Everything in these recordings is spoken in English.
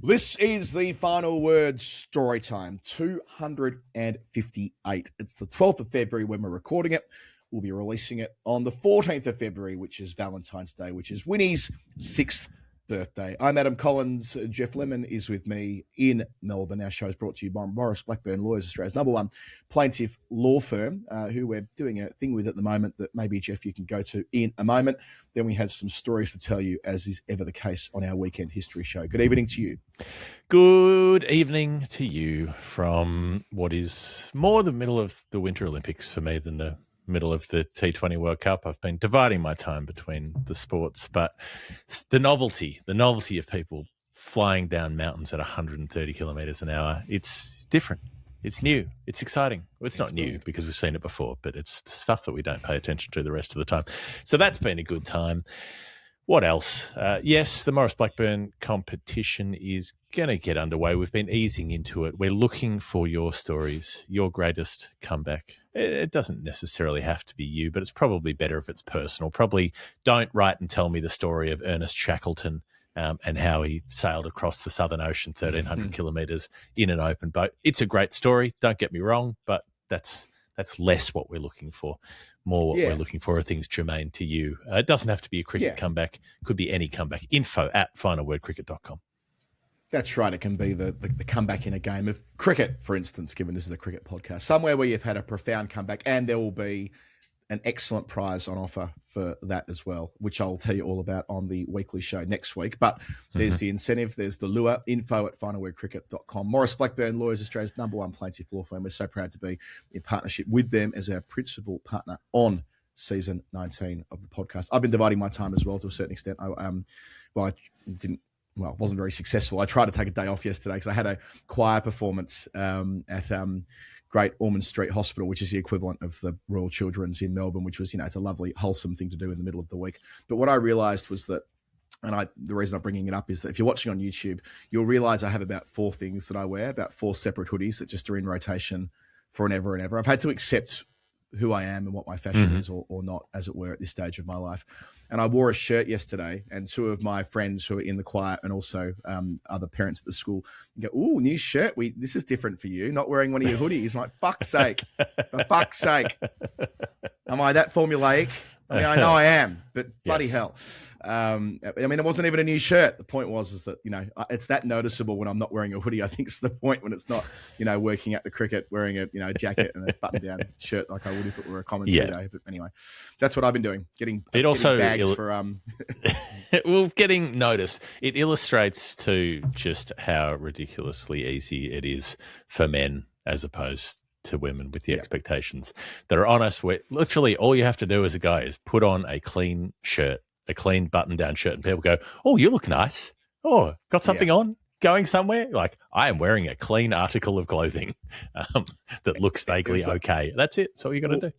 This is the final word story time, 258. It's the 12th of February when we're recording it. We'll be releasing it on the 14th of February, which is Valentine's Day, which is Winnie's 6th birthday. I'm Adam Collins. Jeff Lemon is with me in Melbourne. Our show is brought to you by Maurice Blackburn Lawyers, Australia's #1 plaintiff law firm, who we're doing a thing with at the moment that maybe, Jeff, you can go to in a moment. Then we have some stories to tell you, as is ever the case on our Weekend History show. Good evening to you. Good evening to you from what is more the middle of the Winter Olympics for me than the middle of the T20 World Cup. I've been dividing my time between the sports, but the novelty of people flying down mountains at 130 kilometres an hour, it's different. It's new. It's exciting. Well, it's not new because we've seen it before, but it's stuff that we don't pay attention to the rest of the time. So that's been a good time. What else? Yes, the Maurice Blackburn competition is going to get underway. We've been easing into it. We're looking for your stories, your greatest comeback. It doesn't necessarily have to be you, but it's probably better if it's personal. Probably don't write and tell me the story of Ernest Shackleton and how he sailed across the Southern Ocean 1,300 kilometres in an open boat. It's a great story, don't get me wrong, but that's less what we're looking for. More what we're looking for are things germane to you. It doesn't have to be a cricket comeback. It could be any comeback. info@finalwordcricket.com. That's right. It can be the comeback in a game of cricket, for instance, given this is a cricket podcast. Somewhere where you've had a profound comeback, and there will be an excellent prize on offer for that as well, which I'll tell you all about on the weekly show next week. But there's the incentive, there's the lure, info@finalwordcricket.com. Maurice Blackburn Lawyers, Australia's #1 plaintiff law firm. We're so proud to be in partnership with them as our principal partner on season 19 of the podcast. I've been dividing my time as well to a certain extent. I wasn't very successful. I tried to take a day off yesterday because I had a choir performance at Great Ormond Street Hospital, which is the equivalent of the Royal Children's in Melbourne, which was, it's a lovely, wholesome thing to do in the middle of the week. But what I realised was that, the reason I'm bringing it up is that if you're watching on YouTube, you'll realise I have about 4 things that I wear, about 4 separate hoodies that just are in rotation for an ever and ever. I've had to accept who I am and what my fashion is or not, as it were, at this stage of my life. And I wore a shirt yesterday, and 2 of my friends who are in the choir and also other parents at the school go, "Ooh, new shirt. This is different for you, not wearing one of your hoodies." I'm like, fuck's sake. For fuck's sake. Am I that formulaic? I mean, I know I am, but bloody hell. It wasn't even a new shirt. The point was that, it's that noticeable when I'm not wearing a hoodie. I think it's the point when it's not, working at the cricket, wearing a, jacket and a button-down shirt like I would if it were a common day. But anyway, that's what I've been doing, getting bags for... Well, getting noticed. It illustrates to just how ridiculously easy it is for men as opposed to women with the expectations that are on us. Where literally all you have to do as a guy is put on a clean shirt, a clean button-down shirt, and people go, "Oh, you look nice. Oh, got something on? Going somewhere?" Like, I am wearing a clean article of clothing that looks vaguely okay. That's it. That's all you're going to do.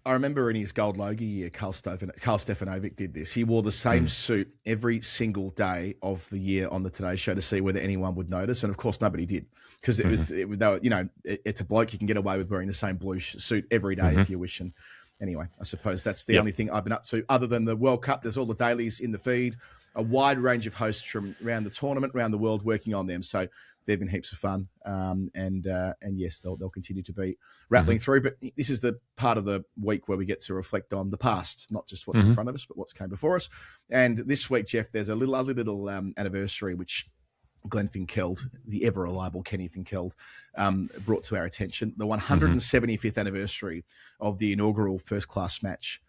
I remember in his Gold Logie year, Carl Stefanovic did this. He wore the same suit every single day of the year on the Today Show to see whether anyone would notice. And of course, nobody did, because it's a bloke. You can get away with wearing the same blue suit every day if you wish. And anyway, I suppose that's the only thing I've been up to other than the World Cup. There's all the dailies in the feed, a wide range of hosts from around the tournament, around the world working on them. So they've been heaps of fun, and yes, they'll continue to be rattling through. But this is the part of the week where we get to reflect on the past, not just what's in front of us, but what's came before us. And this week, Jeff, there's a little anniversary which Glenn Finkeld, the ever reliable Kenny Finkeld, brought to our attention. The 175th anniversary of the inaugural first-class match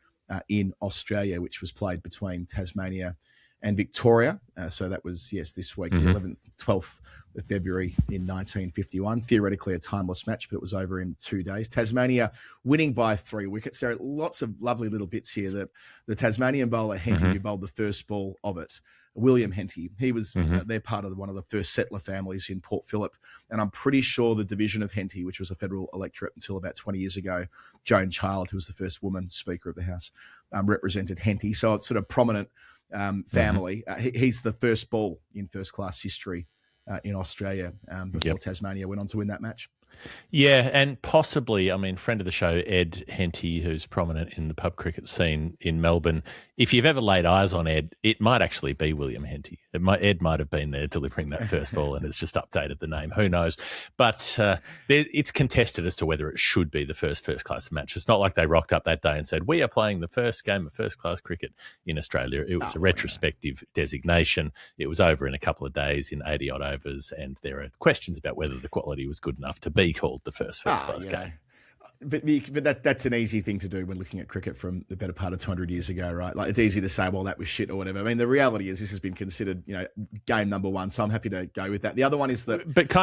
in Australia, which was played between Tasmania and Victoria. So that was, this week, the 11th, 12th of February in 1951. Theoretically a timeless match, but it was over in 2 days. Tasmania winning by 3 wickets. There are lots of lovely little bits here. The Tasmanian bowler, Henty, who bowled the first ball of it, William Henty, he was, they're part of one of the first settler families in Port Phillip. And I'm pretty sure the division of Henty, which was a federal electorate until about 20 years ago, Joan Child, who was the first woman Speaker of the House, represented Henty. So it's sort of prominent family. He's the first ball in first-class history in Australia before Tasmania went on to win that match. Yeah, and possibly, I mean, friend of the show, Ed Henty, who's prominent in the pub cricket scene in Melbourne. If you've ever laid eyes on Ed, it might actually be William Henty. Ed might have been there delivering that first ball and has just updated the name. Who knows? But it's contested as to whether it should be the first-class match. It's not like they rocked up that day and said, we are playing the first game of first-class cricket in Australia. It was a retrospective designation. It was over in a couple of days in 80-odd overs, and there are questions about whether the quality was good enough to be called the first-class game. But that's an easy thing to do when looking at cricket from the better part of 200 years ago, right? Like, it's easy to say, well, that was shit or whatever. I mean, the reality is this has been considered, game number one, so I'm happy to go with that. The other one is that... But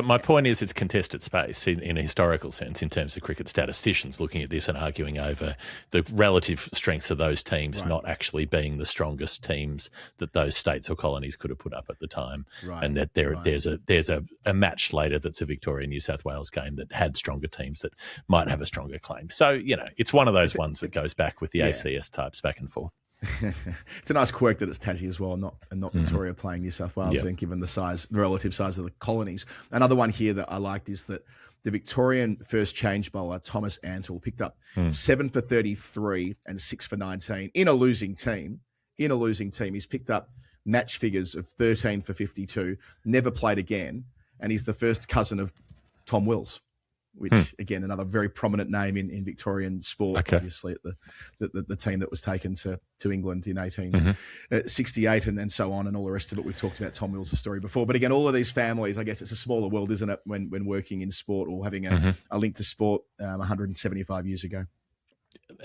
my point is it's contested space in a historical sense in terms of cricket statisticians looking at this and arguing over the relative strengths of those teams not actually being the strongest teams that those states or colonies could have put up at the time. Right. And that there's a match later that's a Victoria-New South Wales game that had stronger teams that might have a stronger claim. So, it's one of those ones that goes back with the ACS types back and forth. It's a nice quirk that it's Tassie as well, and not Victoria playing New South Wales, then, given the relative size of the colonies. Another one here that I liked is that the Victorian first change bowler, Thomas Antle, picked up 7 for 33 and 6 for 19 in a losing team. He's picked up match figures of 13 for 52, never played again, and he's the first cousin of Tom Wills, which, again, another very prominent name in Victorian sport, obviously, at the team that was taken to England in 1868 and so on, and all the rest of it. We've talked about Tom Wills' story before. But again, all of these families, I guess it's a smaller world, isn't it, when working in sport or having a link to sport 175 years ago.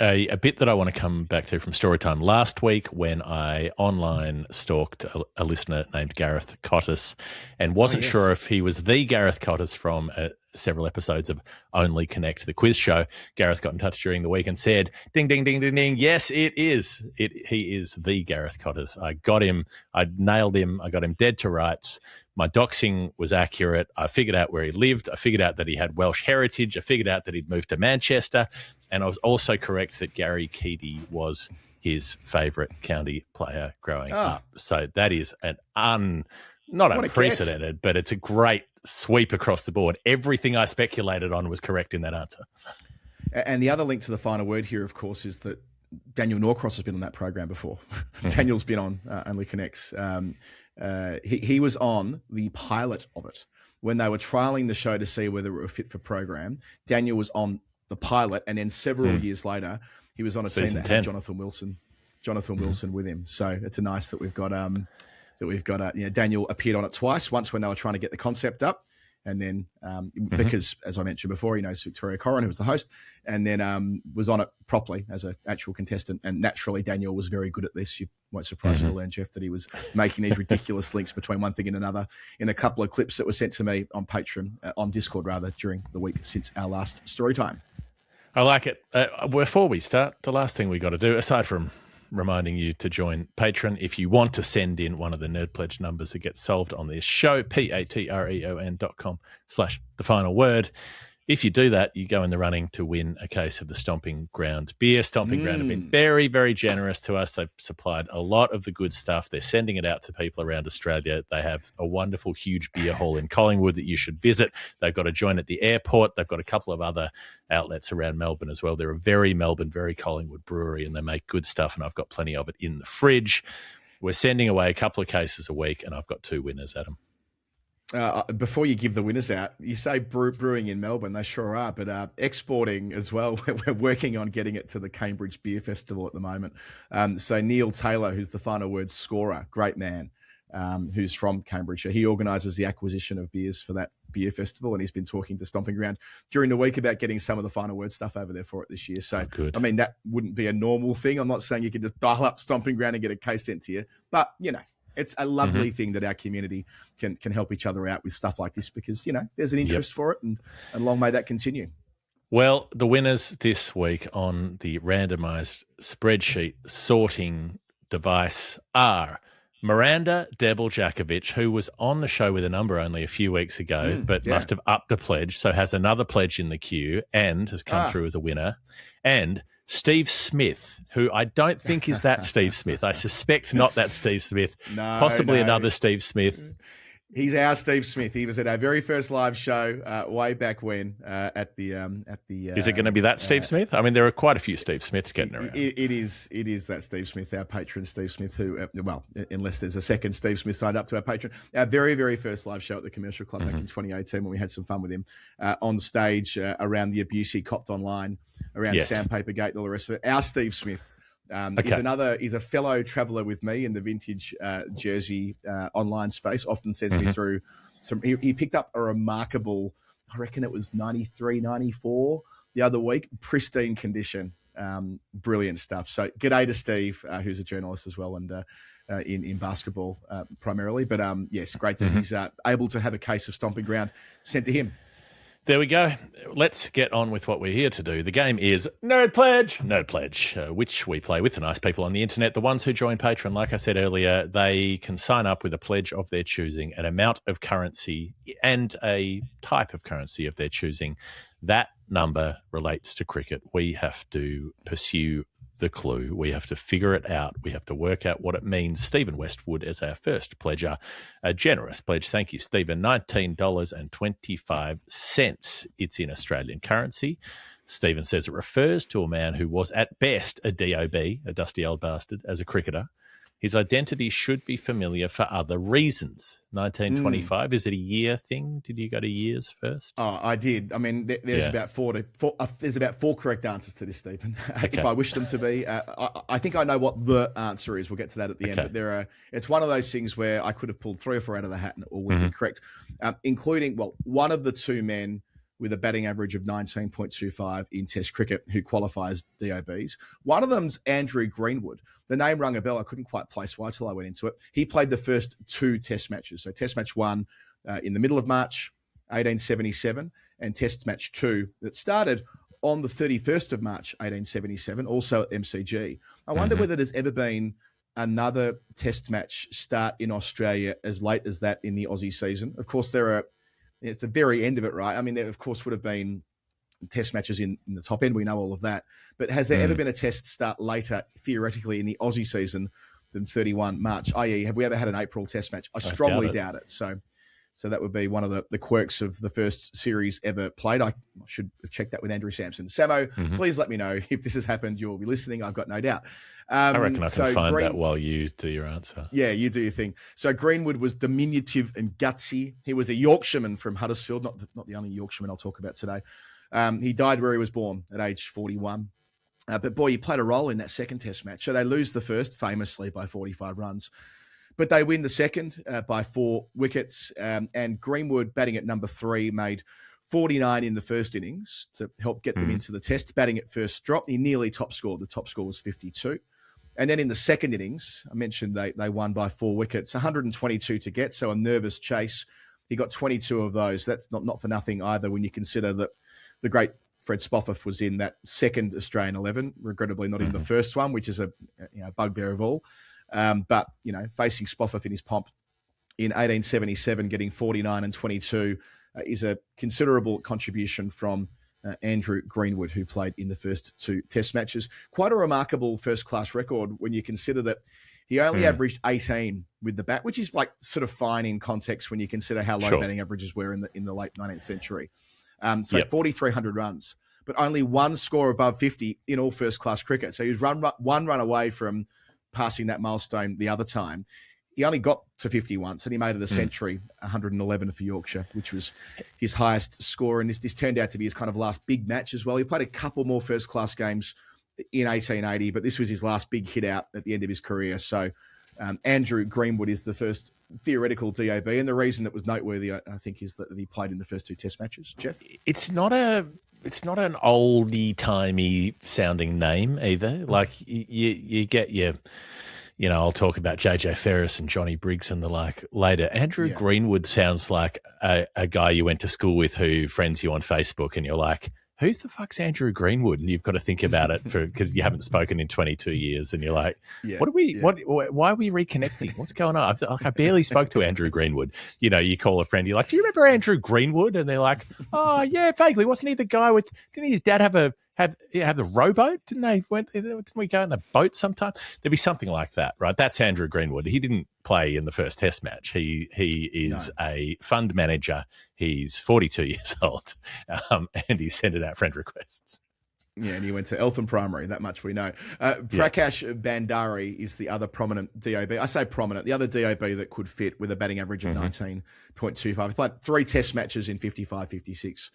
A bit that I want to come back to from Storytime. Last week when I online stalked a listener named Gareth Cottis and wasn't sure if he was the Gareth Cottis from several episodes of Only Connect, the quiz show, Gareth got in touch during the week and said, ding, ding, ding, ding, ding, yes, it is. He is the Gareth Cottis. I got him. I nailed him. I got him dead to rights. My doxing was accurate. I figured out where he lived. I figured out that he had Welsh heritage. I figured out that he'd moved to Manchester. And I was also correct that Gary Keedy was his favourite county player growing up. So that is not unprecedented, but it's a great sweep across the board. Everything I speculated on was correct in that answer. And the other link to the final word here, of course, is that Daniel Norcross has been on that program before. Daniel's been on Only Connects. He was on the pilot of it. When they were trialling the show to see whether it were fit for program, Daniel was on the pilot, and then several years later, he was on a team that had Jonathan Wilson with him. So it's nice that we've got Daniel appeared on it twice. Once when they were trying to get the concept up, and then because, as I mentioned before, he knows Victoria Corrin, who was the host, and then was on it properly as an actual contestant. And naturally, Daniel was very good at this. You won't surprise you to learn, Jeff, that he was making these ridiculous links between one thing and another in a couple of clips that were sent to me on Patreon, on Discord rather, during the week since our last story time. I like it. Before we start, the last thing we got to do, aside from reminding you to join Patreon, if you want to send in one of the Nerd Pledge numbers that gets solved on this show, patreon.com/thefinalword. If you do that, you go in the running to win a case of the Stomping Ground beer. Stomping Ground have been very, very generous to us. They've supplied a lot of the good stuff. They're sending it out to people around Australia. They have a wonderful, huge beer hall in Collingwood that you should visit. They've got a joint at the airport. They've got a couple of other outlets around Melbourne as well. They're a very Melbourne, very Collingwood brewery, and they make good stuff, and I've got plenty of it in the fridge. We're sending away a couple of cases a week, and I've got 2 winners, Adam. Before you give the winners out, you say brewing in Melbourne, they sure are, but exporting as well. We're working on getting it to the Cambridge Beer Festival at the moment. So Neil Taylor, who's the final word scorer, great man, who's from Cambridgeshire, he organises the acquisition of beers for that beer festival, and he's been talking to Stomping Ground during the week about getting some of the final word stuff over there for it this year. So, I mean, that wouldn't be a normal thing. I'm not saying you can just dial up Stomping Ground and get a case sent to you, but, it's a lovely thing that our community can help each other out with stuff like this because, there's an interest for it, and long may that continue. Well, the winners this week on the randomised spreadsheet sorting device are Miranda Debeljakovic, who was on the show with a number only a few weeks ago, but must have upped a pledge, so has another pledge in the queue and has come through as a winner, and Steve Smith, who I don't think is that Steve Smith. I suspect not that Steve Smith, possibly another Steve Smith. He's our Steve Smith. He was at our very first live show way back when at the. Is it going to be that Steve Smith? I mean, there are quite a few Steve Smiths getting around. It is that Steve Smith, our patron Steve Smith, who, well, unless there's a second Steve Smith signed up to our patron, our very, very first live show at the Commercial Club back in 2018 when we had some fun with him on stage around the abuse he copped online, around Sandpaper Gate and all the rest of it. Our Steve Smith. He's a fellow traveller with me in the vintage jersey online space, often sends me through some. He picked up a remarkable, I reckon it was 93, 94 the other week, pristine condition, brilliant stuff. So g'day to Steve, who's a journalist as well and in basketball primarily. But yes, great that he's able to have a case of stomping ground sent to him. There we go. Let's get on with what we're here to do. The game is Nerd Pledge, which we play with the nice people on the internet. The ones who join Patreon, like I said earlier, they can sign up with a pledge of their choosing, an amount of currency and a type of currency of their choosing. That number relates to cricket. We have to pursue the clue. We have to figure it out. We have to work out what it means. Stephen Westwood is our first pledger. A generous pledge. Thank you, Stephen. $19.25. It's in Australian currency. Stephen says it refers to a man who was at best a DOB, a dusty old bastard, as a cricketer. His identity should be familiar for other reasons. 1925, is it a year thing? Did you go to years first? Oh, I did. I mean, there's about four correct answers to this, Stephen. Okay. If I wish them to be, I think I know what the answer is. We'll get to that at the end. But it's one of those things where I could have pulled 3 or 4 out of the hat and it all would be correct, including one of the 2 men with a batting average of 19.25 in Test cricket who qualifies DOBs. One of them's Andrew Greenwood. The name rung a bell. I couldn't quite place why till I went into it. He played the first 2 Test matches. So Test match 1 in the middle of March, 1877, and Test match 2 that started on the 31st of March, 1877, also at MCG. I wonder whether there's ever been another Test match start in Australia as late as that in the Aussie season. Of course, it's the very end of it, right? I mean, there, of course, would have been Test matches in the top end. We know all of that. But has there ever been a Test start later, theoretically, in the Aussie season than 31 March? I.e., have we ever had an April Test match? I strongly doubt it. So that would be one of the quirks of the first series ever played. I should have checked that with Andrew Sampson. Samo, please let me know if this has happened. You'll be listening. I've got no doubt. I reckon I can find that while you do your answer. Yeah, you do your thing. So Greenwood was diminutive and gutsy. He was a Yorkshireman from Huddersfield, not the only Yorkshireman I'll talk about today. He died where he was born at age 41. But boy, he played a role in that second Test match. So they lose the first, famously, by 45 runs. But they win the second by 4 wickets. And Greenwood, batting at number 3, made 49 in the first innings to help get them into the Test. Batting at first drop, he nearly top scored. The top score was 52. And then in the second innings, I mentioned they won by 4 wickets, 122 to get, so a nervous chase. He got 22 of those. That's not for nothing either when you consider that the great Fred Spofforth was in that second Australian 11, regrettably not in the first one, which is a bugbear of all. But, facing Spofforth in his pomp in 1877, getting 49 and 22 is a considerable contribution from Andrew Greenwood, who played in the first 2 Test matches. Quite a remarkable first-class record when you consider that he only averaged 18 with the bat, which is like sort of fine in context when you consider how low batting averages were in the late 19th century. 4,300 runs, but only 1 score above 50 in all first-class cricket. So he was one run away from passing that milestone the other time. He only got to 50 once, and he made it a century, 111 for Yorkshire, which was his highest score. And this turned out to be his kind of last big match as well. He played a couple more first-class games in 1880, but this was his last big hit out at the end of his career. So Andrew Greenwood is the first theoretical DOB, and the reason it was noteworthy, I think, is that he played in the first 2 Test matches. Jeff? It's not an oldie-timey sounding name either. Like you get your... I'll talk about JJ Ferris and Johnny Briggs and the like later. Andrew Greenwood sounds like a guy you went to school with who friends you on Facebook, and you're like, who the fuck's Andrew Greenwood? And you've got to think about it because you haven't spoken in 22 years, and you're like, why are we reconnecting? What's going on? I barely spoke to Andrew Greenwood. You call a friend, you're like, do you remember Andrew Greenwood? And they're like, oh yeah, vaguely. Wasn't he the guy didn't his dad have a have the rowboat? Didn't we go in a boat sometime? There'd be something like that, right? That's Andrew Greenwood. He didn't play in the first Test match. He is a fund manager. He's 42 years old, and he's sending out friend requests. Yeah, and he went to Eltham Primary, that much we know. Prakash Bandari is the other prominent DOB. I say prominent, the other DOB that could fit with a batting average of 19.25. He played 3 Test matches in 55, 56.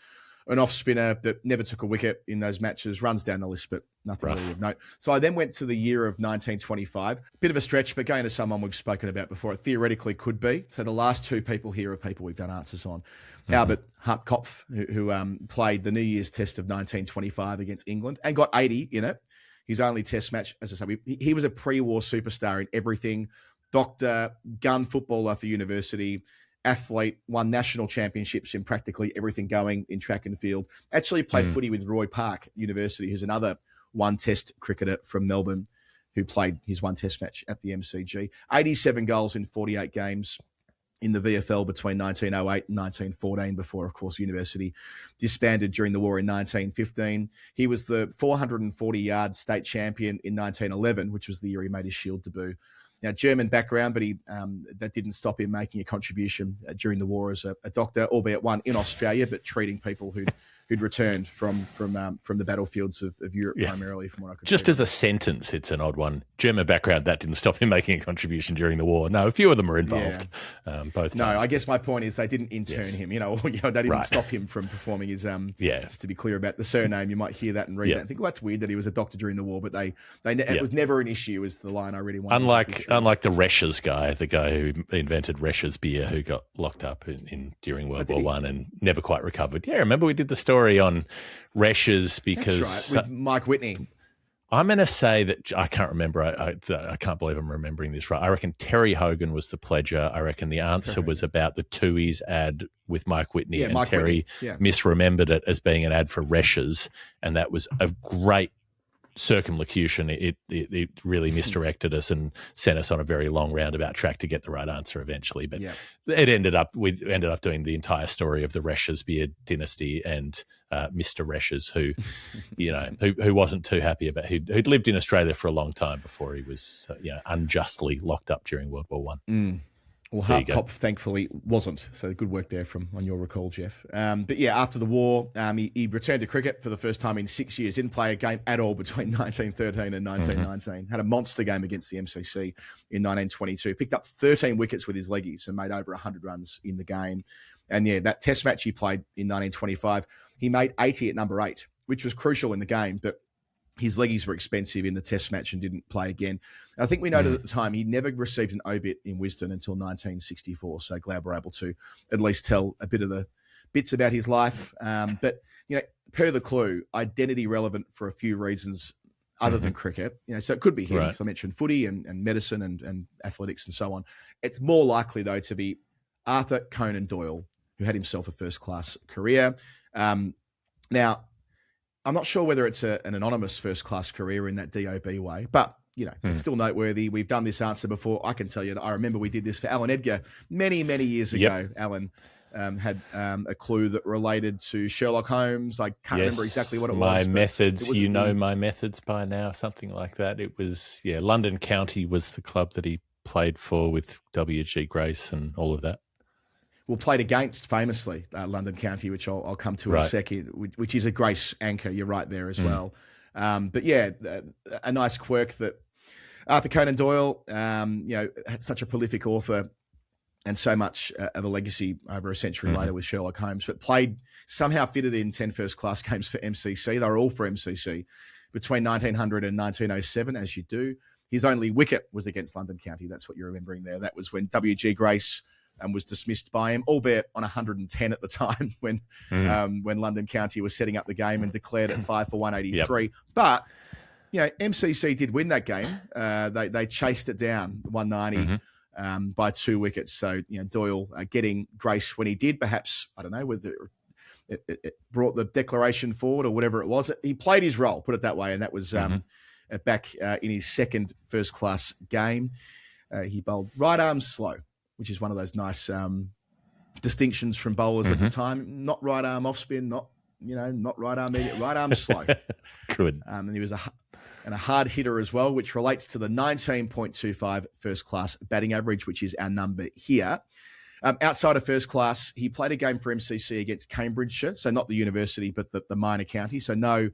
An off spinner that never took a wicket in those matches, runs down the list, but nothing really of note. So I then went to the year of 1925. Bit of a stretch, but going to someone we've spoken about before, it theoretically could be. So the last 2 people here are people we've done answers on. Albert Hartkopf, who played the New Year's Test of 1925 against England and got 80 in it. His only Test match, as I say, he was a pre-war superstar in everything. Doctor, gun footballer for university, athlete, won national championships in practically everything going in track and field. Actually played footy with Roy Park University, who's another one-Test cricketer from Melbourne who played his 1 Test match at the MCG. 87 goals in 48 games in the VFL between 1908 and 1914 before, of course, university disbanded during the war in 1915. He was the 440-yard state champion in 1911, which was the year he made his Shield debut. Now, German background, but that didn't stop him making a contribution during the war as a doctor, albeit one in Australia, but treating people who'd returned from the battlefields of Europe primarily, from what I could Just as a sentence, it's an odd one. German background, that didn't stop him making a contribution during the war. No, a few of them are involved. Both times. No, I guess my point is they didn't intern him. They didn't stop him from performing his. Just to be clear about the surname, you might hear that and read that and think, well, that's weird that he was a doctor during the war, but it was never an issue. Is the line I really wanted. Unlike the Resch's guy, the guy who invented Resch's beer, who got locked up during World War One and never quite recovered. Yeah, remember we did the story on Resch's because that's right, with Mike Whitney. I'm going to say that I can't remember. I can't believe I'm remembering this right. I reckon Terry Hogan was the pledger. I reckon the answer was about the Tui's ad with Mike Whitney, and Terry misremembered it as being an ad for Resch's, and that was a great circumlocution. It really misdirected us and sent us on a very long roundabout track to get the right answer eventually. But it ended up doing the entire story of the Resch's beard dynasty and Mr. Resch's, who who wasn't too happy about who'd lived in Australia for a long time before he was unjustly locked up during World War One. Well, Hartkopf thankfully wasn't. So good work there on your recall, Jeff. But yeah, after the war, he returned to cricket for the first time in 6 years. Didn't play a game at all between 1913 and 1919. Had a monster game against the MCC in 1922. Picked up 13 wickets with his leggies and made over 100 runs in the game. And that Test match he played in 1925, he made 80 at number 8, which was crucial in the game. But his leggies were expensive in the Test match and didn't play again. I think we noted at the time he never received an obit in Wisden until 1964. So glad we're able to at least tell a bit of the bits about his life. But per the clue, identity relevant for a few reasons other than cricket. So it could be him. Right. So I mentioned footy and medicine and athletics and so on. It's more likely though to be Arthur Conan Doyle, who had himself a first-class career. Now, I'm not sure whether it's an anonymous first-class career in that DOB way, but, it's still noteworthy. We've done this answer before. I can tell you that I remember we did this for Alan Edgar many, many years ago. Alan had a clue that related to Sherlock Holmes. I can't remember exactly what it was. My methods, my methods by now, something like that. It was, London County was the club that he played for with W.G. Grace and all of that. Well, played against famously London County, which I'll come to in a second, which is a Grace anchor. You're right there as well. But a nice quirk that Arthur Conan Doyle, had such a prolific author and so much of a legacy over a century later with Sherlock Holmes, but somehow fitted in 10 first-class games for MCC. They were all for MCC between 1900 and 1907, as you do. His only wicket was against London County. That's what you're remembering there. That was when W.G. Grace was dismissed by him, albeit on 110 at the time when London County was setting up the game and declared it 5 for 183. Yep. But MCC did win that game. They chased it down 190 by 2 wickets. So Doyle getting Grace when he did, perhaps I don't know whether it brought the declaration forward or whatever it was. He played his role, put it that way, and that was back in his second first class game. He bowled right arm slow, which is one of those nice distinctions from bowlers at the time. Not right arm off spin, not not right arm medium, right arm slow. Good. And he was a hard hitter as well, which relates to the 19.25 first class batting average, which is our number here. Outside of first class, he played a game for MCC against Cambridgeshire, so not the university, but the minor county, so no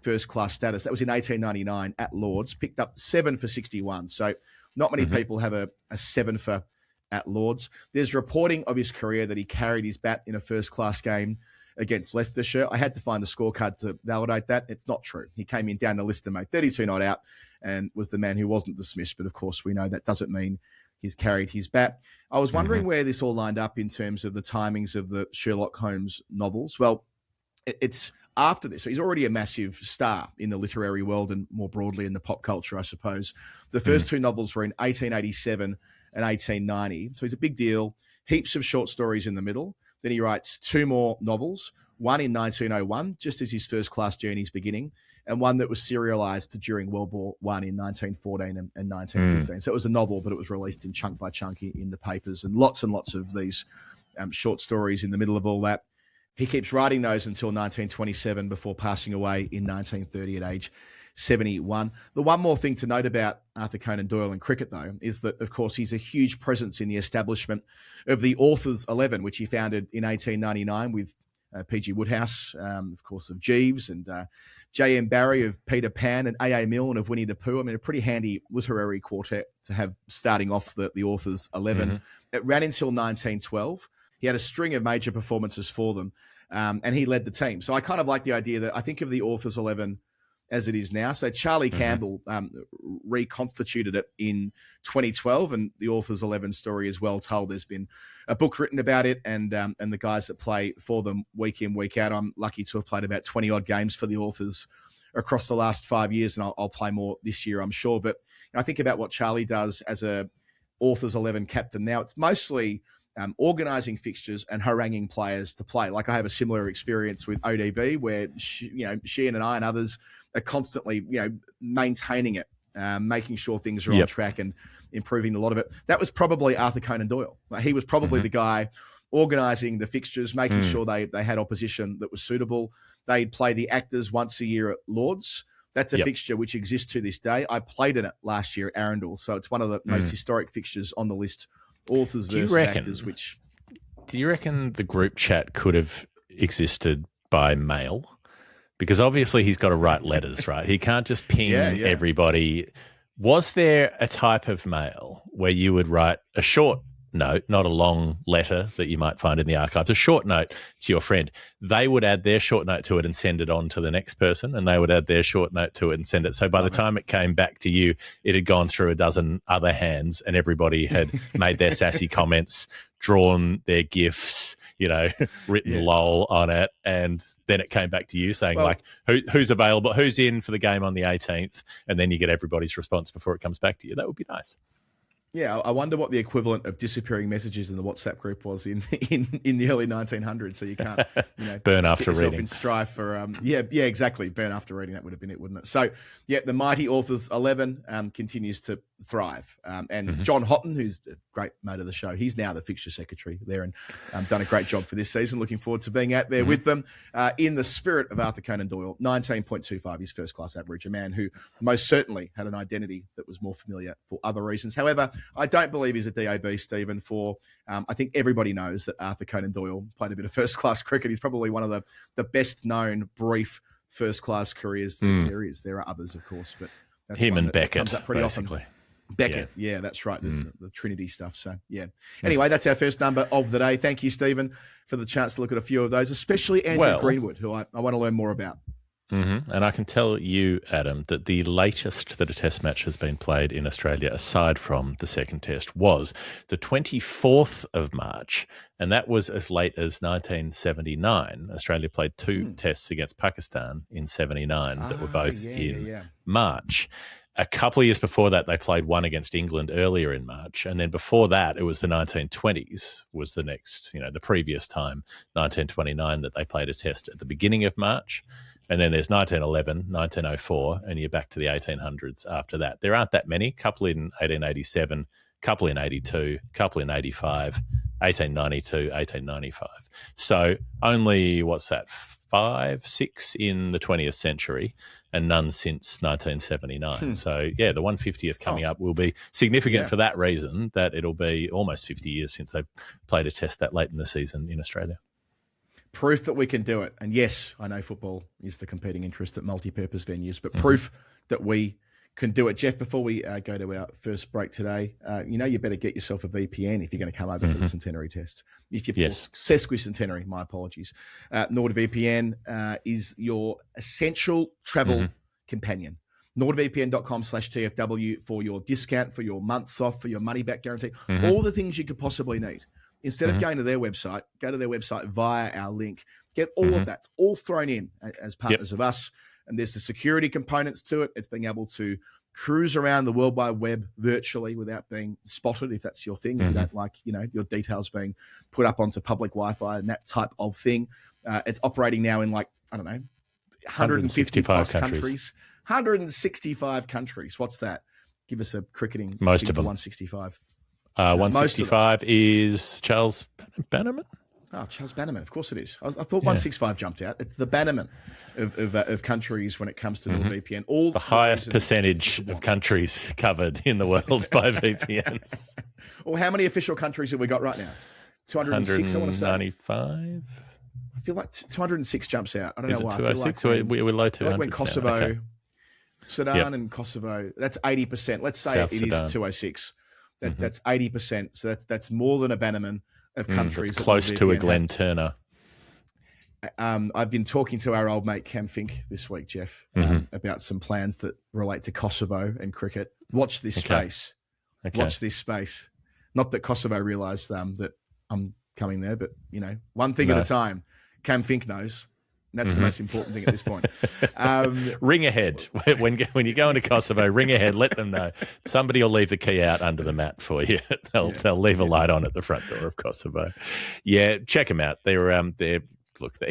first class status. That was in 1899 at Lords, picked up 7 for 61. So not many people have a 7 for at Lords. There's reporting of his career that he carried his bat in a first class game against Leicestershire. I had to find the scorecard to validate that. It's not true. He came in down the list and made 32 not out and was the man who wasn't dismissed. But of course, we know that doesn't mean he's carried his bat. I was wondering where this all lined up in terms of the timings of the Sherlock Holmes novels. Well, it's after this. So he's already a massive star in the literary world and more broadly in the pop culture, I suppose. The first two novels were in 1887 and 1890. So he's a big deal. Heaps of short stories in the middle. Then he writes 2 more novels, one in 1901, just as his first class journey's beginning, and one that was serialized during World War I in 1914 and 1915. So it was a novel, but it was released in chunk by chunk in the papers, and lots of these short stories in the middle of all that. He keeps writing those until 1927 before passing away in 1930 at age 71. The one more thing to note about Arthur Conan Doyle and cricket, though, is that, of course, he's a huge presence in the establishment of the Authors' 11, which he founded in 1899 with P.G. Woodhouse, of course, of Jeeves, and J.M. Barrie of Peter Pan, and A.A. Milne of Winnie the Pooh. I mean, a pretty handy literary quartet to have starting off the Authors' 11. It ran until 1912. He had a string of major performances for them, and he led the team. So I kind of like the idea that I think of the Authors' 11 as it is now. So Charlie Campbell reconstituted it in 2012, and the Authors' 11 story is well told. There's been a book written about it, and the guys that play for them week in, week out. I'm lucky to have played about 20-odd games for the Authors across the last 5 years, and I'll play more this year, I'm sure. But I think about what Charlie does as a Authors' 11 captain now. It's mostly organising fixtures and haranguing players to play. Like I have a similar experience with ODB, where Sheehan and I and others are constantly, maintaining it, making sure things are on track and improving a lot of it. That was probably Arthur Conan Doyle. He was probably the guy organising the fixtures, making sure they had opposition that was suitable. They'd play the Actors once a year at Lords. That's a fixture which exists to this day. I played in it last year at Arundel, so it's one of the most historic fixtures on the list. Authors versus Actors, which... Do you reckon the group chat could have existed by mail? Because obviously he's got to write letters, right? He can't just ping everybody. Was there a type of mail where you would write a short note, not a long letter that you might find in the archives, a short note to your friend? They would add their short note to it and send it on to the next person, and they would add their short note to it and send it. So by the time it came back to you, it had gone through a dozen other hands, and everybody had made their sassy comments, drawn their GIFs, written lol on it, and then it came back to you saying, who's available, who's in for the game on the 18th, and then you get everybody's response before it comes back to you. That would be nice. Yeah, I wonder what the equivalent of disappearing messages in the WhatsApp group was in the early 1900s. So you can't burn after reading. In strife for exactly. Burn after reading, that would have been it, wouldn't it? So the mighty Authors 11 continues to thrive. And John Houghton, who's a great mate of the show, he's now the fixture secretary there and done a great job for this season. Looking forward to being out there with them. In the spirit of Arthur Conan Doyle, 19.25 his first class average, a man who most certainly had an identity that was more familiar for other reasons. However, I don't believe he's a DAB, Stephen, for I think everybody knows that Arthur Conan Doyle played a bit of first-class cricket. He's probably one of the best-known brief first-class careers that there is. There are others, of course, but that's him one and that Beckett, comes up pretty basically. Often. Beckett, yeah, that's right, the Trinity stuff. So, Anyway, that's our first number of the day. Thank you, Stephen, for the chance to look at a few of those, especially Andrew Greenwood, who I want to learn more about. And I can tell you, Adam, that the latest that a test match has been played in Australia, aside from the second test, was the 24th of March, and that was as late as 1979. Australia played 2 tests against Pakistan in 79 that were both in March. A couple of years before that, they played one against England earlier in March. And then before that, it was the 1920s was the next, the previous time, 1929, that they played a test at the beginning of March. And then there's 1911, 1904, and you're back to the 1800s after that. There aren't that many, couple in 1887, couple in 82, couple in 85, 1892, 1895. So only, 5, 6 in the 20th century and none since 1979. So, the 150th coming up will be significant for that reason, that it'll be almost 50 years since they played a test that late in the season in Australia. Proof that we can do it. And yes, I know football is the competing interest at multi-purpose venues, but proof that we can do it. Jeff, before we go to our first break today, you better get yourself a VPN if you're going to come over for the centenary test. Sesquicentenary, my apologies. NordVPN is your essential travel companion. NordVPN.com/TFW for your discount, for your months off, for your money back guarantee, all the things you could possibly need. Instead of going to their website, go to their website via our link. Get all of that. It's all thrown in as partners of us. And there's the security components to it. It's being able to cruise around the World Wide Web virtually without being spotted, if that's your thing. If you don't like, your details being put up onto public Wi-Fi and that type of thing. It's operating now in 150 plus countries. 165 countries. What's that? Give us a cricketing. Most of them. 165. 165 is Charles Bannerman. Oh, Charles Bannerman. Of course it is. I thought 165 jumped out. It's the Bannerman of countries when it comes to NordVPN. All the highest percentage of countries covered in the world by VPNs. Well, how many official countries have we got right now? 206, I want to say. 195. I feel like 206 jumps out. I don't know why. 206? We're low 200. Like when Kosovo, Sudan and Kosovo, that's 80%. Let's say South Sudan. Is 206. That's 80%. So that's more than a Bannerman of countries. It's close to a Glenn Turner. I've been talking to our old mate Cam Fink this week, Jeff, about some plans that relate to Kosovo and cricket. Watch this space. Watch this space. Not that Kosovo realised that I'm coming there, but, one thing at a time. Cam Fink knows. And that's the most important thing at this point. Ring ahead. When you go into Kosovo, ring ahead. Let them know. Somebody will leave the key out under the mat for you. They'll leave a light on at the front door of Kosovo. Yeah, check them out. They're the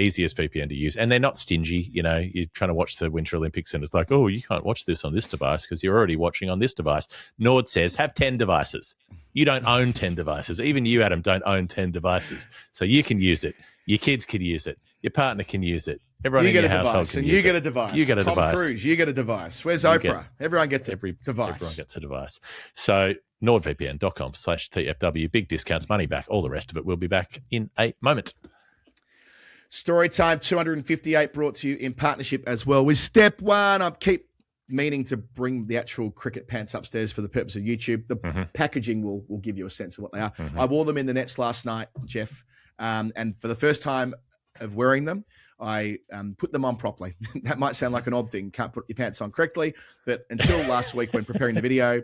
easiest VPN to use, and they're not stingy. You're trying to watch the Winter Olympics, and it's like, oh, you can't watch this on this device because you're already watching on this device. Nord says have 10 devices. You don't own 10 devices. Even you, Adam, don't own 10 devices, so you can use it. Your kids can use it. Your partner can use it. Everyone in your household can use it. You get a device. You get a device. Tom Cruise, you get a device. Where's Oprah? Everyone gets a device. Everyone gets a device. So nordvpn.com/TFW. Big discounts, money back, all the rest of it. We'll be back in a moment. Story time 258 brought to you in partnership as well with Step One. I keep meaning to bring the actual cricket pants upstairs for the purpose of YouTube. The packaging will give you a sense of what they are. I wore them in the nets last night, Jeff, and for the first time of wearing them, I put them on properly. That might sound like an odd thing. Can't put your pants on correctly. But until last week when preparing the video,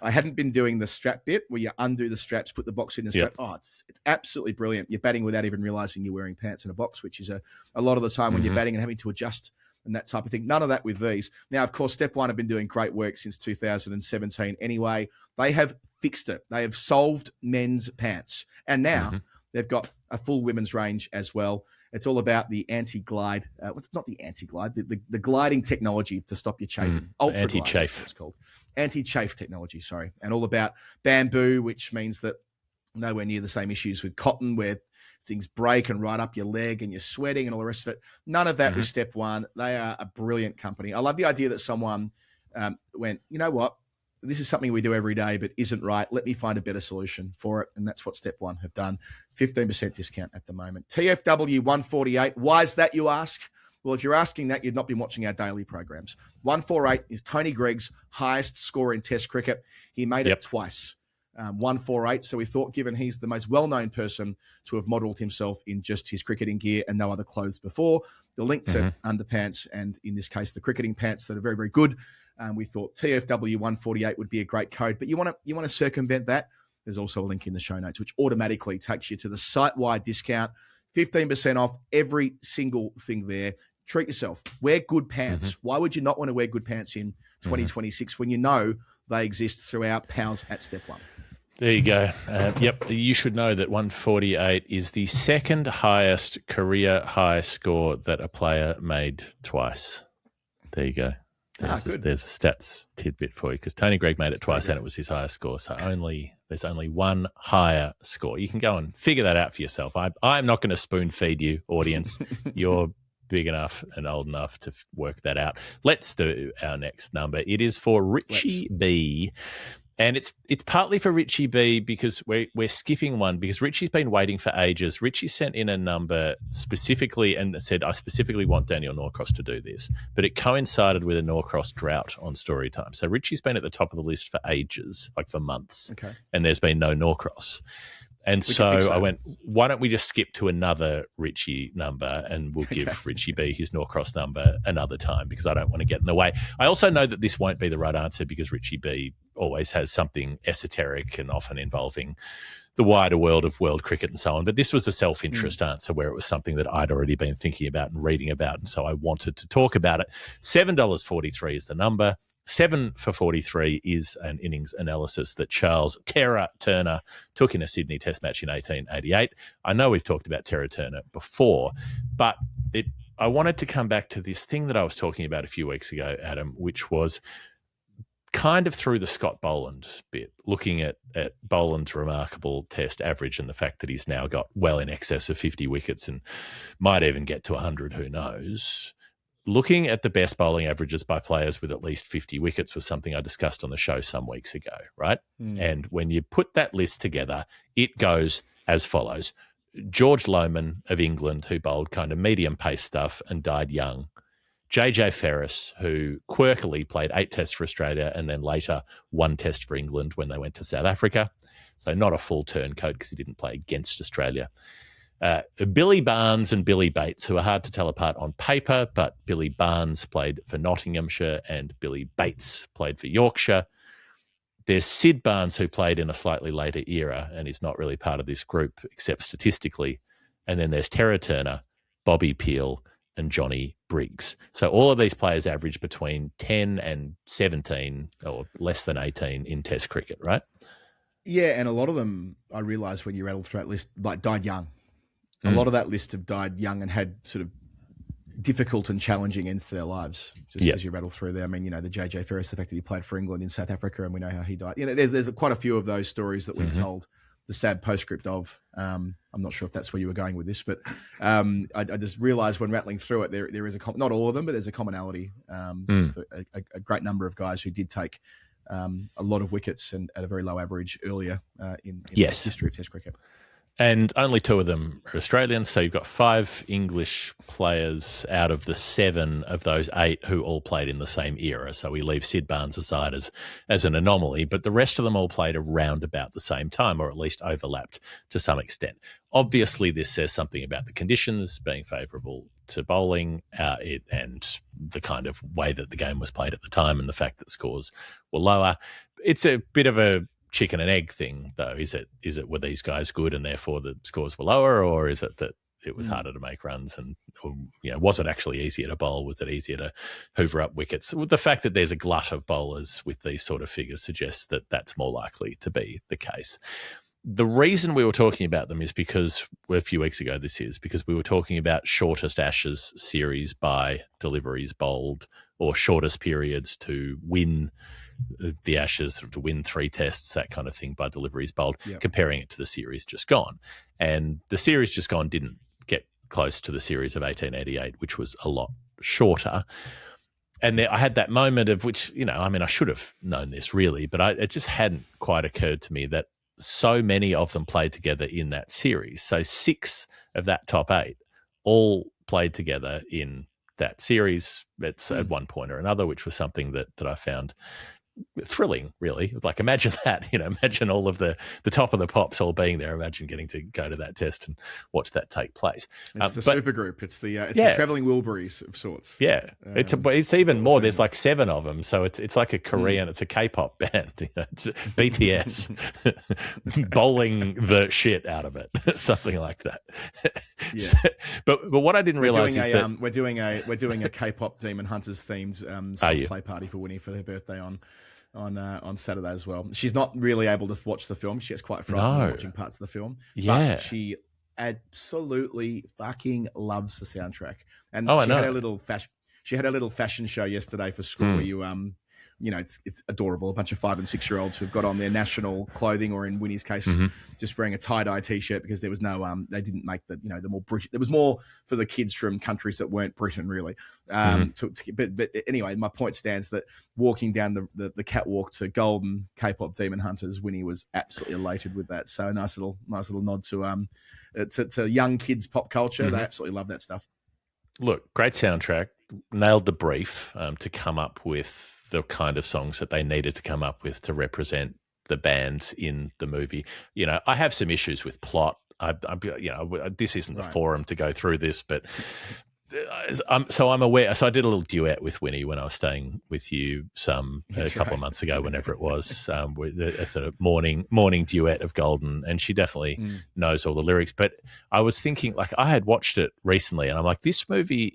I hadn't been doing the strap bit where you undo the straps, put the box in the strap. Oh, it's absolutely brilliant. You're batting without even realizing you're wearing pants in a box, which is a lot of the time when you're batting and having to adjust and that type of thing. None of that with these. Now, of course, Step One have been doing great work since 2017 anyway. They have fixed it. They have solved men's pants. And now they've got a full women's range as well. It's all about the anti-glide. It's not the anti-glide, the gliding technology to stop you chafing. Ultra anti-chafe. It's called. Anti-chafe technology, sorry. And all about bamboo, which means that nowhere near the same issues with cotton where things break and right up your leg and you're sweating and all the rest of it. None of that with Step One. They are a brilliant company. I love the idea that someone went, you know what? This is something we do every day, but isn't right. Let me find a better solution for it. And that's what Step One have done. 15% discount at the moment. TFW 148. Why is that, you ask? Well, if you're asking that, you've not been watching our daily programs. 148 is Tony Gregg's highest score in Test cricket. He made it twice. 148. So we thought, given he's the most well-known person to have modelled himself in just his cricketing gear and no other clothes before, the link to underpants and, in this case, the cricketing pants that are very, very good. We thought TFW 148 would be a great code, but you want to circumvent that. There's also a link in the show notes, which automatically takes you to the site-wide discount, 15% off every single thing there. Treat yourself. Wear good pants. Why would you not want to wear good pants in 2026 when you know they exist through our pals at Step One? There you go. You should know that 148 is the second highest career high score that a player made twice. There you go. There's a stats tidbit for you because Tony Gregg made it twice and it was his highest score. So there's only one higher score. You can go and figure that out for yourself. I'm not going to spoon feed you, audience. You're big enough and old enough to work that out. Let's do our next number. It is for Richie B. And it's partly for Richie B because we're skipping one because Richie's been waiting for ages. Richie sent in a number specifically and said, I specifically want Daniel Norcross to do this. But it coincided with a Norcross drought on Storytime. So Richie's been at the top of the list for ages, like for months. Okay. And there's been no Norcross. And so I went, why don't we just skip to another Richie number and we'll give Richie B his Norcross number another time because I don't want to get in the way. I also know that this won't be the right answer because Richie B always has something esoteric and often involving the wider world of world cricket and so on. But this was a self-interest answer where it was something that I'd already been thinking about and reading about, and so I wanted to talk about it. $7.43 is the number. 7 for 43 is an innings analysis that Charles Terra Turner took in a Sydney Test match in 1888. I know we've talked about Terra Turner before, but I wanted to come back to this thing that I was talking about a few weeks ago, Adam, which was kind of through the Scott Boland bit, looking at Boland's remarkable Test average and the fact that he's now got well in excess of 50 wickets and might even get to 100, who knows. Looking at the best bowling averages by players with at least 50 wickets was something I discussed on the show some weeks ago, right? And when you put that list together, it goes as follows. George Lohmann of England, who bowled kind of medium pace stuff and died young. JJ Ferris, who quirkily played 8 tests for Australia and then later 1 test for England when they went to South Africa. So not a full turncoat because he didn't play against Australia. Billy Barnes and Billy Bates, who are hard to tell apart on paper, but Billy Barnes played for Nottinghamshire and Billy Bates played for Yorkshire. There's Sid Barnes, who played in a slightly later era and is not really part of this group except statistically. And then there's Terra Turner, Bobby Peel, and Johnny Briggs. So all of these players average between 10 and 17 or less than 18 in Test cricket, right? Yeah, and a lot of them, I realised when you rattled through that list, like died young. A lot of that list have died young and had sort of difficult and challenging ends to their lives, just as you rattle through there. I mean, the JJ Ferris, the fact that he played for England in South Africa, and we know how he died. There's quite a few of those stories that we've told, the sad postscript of. I'm not sure if that's where you were going with this, but I just realised when rattling through it, there is not all of them, but there's a commonality for a great number of guys who did take a lot of wickets and at a very low average earlier in the history of Test cricket. And only 2 of them are Australians, so you've got 5 English players out of the 7 of those 8 who all played in the same era. So we leave Sid Barnes aside as an anomaly, but the rest of them all played around about the same time, or at least overlapped to some extent. Obviously, this says something about the conditions being favourable to bowling and the kind of way that the game was played at the time and the fact that scores were lower. It's a bit of a chicken and egg thing, though. Is it were these guys good and therefore the scores were lower, or is it that it was harder to make runs and was it actually easier to bowl? Was it easier to hoover up wickets? The fact that there's a glut of bowlers with these sort of figures suggests that that's more likely to be the case. The reason we were talking about them is because a few weeks ago because we were talking about shortest Ashes series by deliveries bowled or shortest periods to win the Ashes, to win 3 tests, that kind of thing by deliveries bowled, comparing it to the series just gone. And the series just gone didn't get close to the series of 1888, which was a lot shorter. And I had that moment of which, I should have known this really, but it just hadn't quite occurred to me that so many of them played together in that series. So 6 of that top 8 all played together in that series at one point or another, which was something that I found thrilling, really. Like, imagine that, imagine all of the top of the pops all being there. Imagine getting to go to that test and watch that take place. It's the super group. It's the travelling Wilburys of sorts. Yeah, it's even more. There's like 7 of them, so it's like a Korean. It's a K-pop band. It's BTS bowling the shit out of it, something like that. Yeah. But what I didn't realize is that we're doing a K-pop Demon Hunters themed play party for Winnie for her birthday on Saturday as well. She's not really able to watch the film. She gets quite frightened watching parts of the film. Yeah. But she absolutely fucking loves the soundtrack. And she had a little fashion show yesterday for school where it's adorable. A bunch of 5 and 6 year olds who've got on their national clothing, or in Winnie's case, just wearing a tie-dye t-shirt, because there was no, they didn't make the more British. There was more for the kids from countries that weren't Britain, really. But anyway, my point stands that walking down the catwalk to Golden K-pop Demon Hunters, Winnie was absolutely elated with that. So a nice little nod to young kids pop culture. They absolutely love that stuff. Look, great soundtrack. Nailed the brief to come up with the kind of songs that they needed to come up with to represent the bands in the movie. I have some issues with plot. This isn't the forum to go through this, but I'm aware. So I did a little duet with Winnie when I was staying with you a couple of months ago, whenever it was, with a sort of morning duet of Golden, and she definitely knows all the lyrics. But I was thinking, like, I had watched it recently, and I'm like, this movie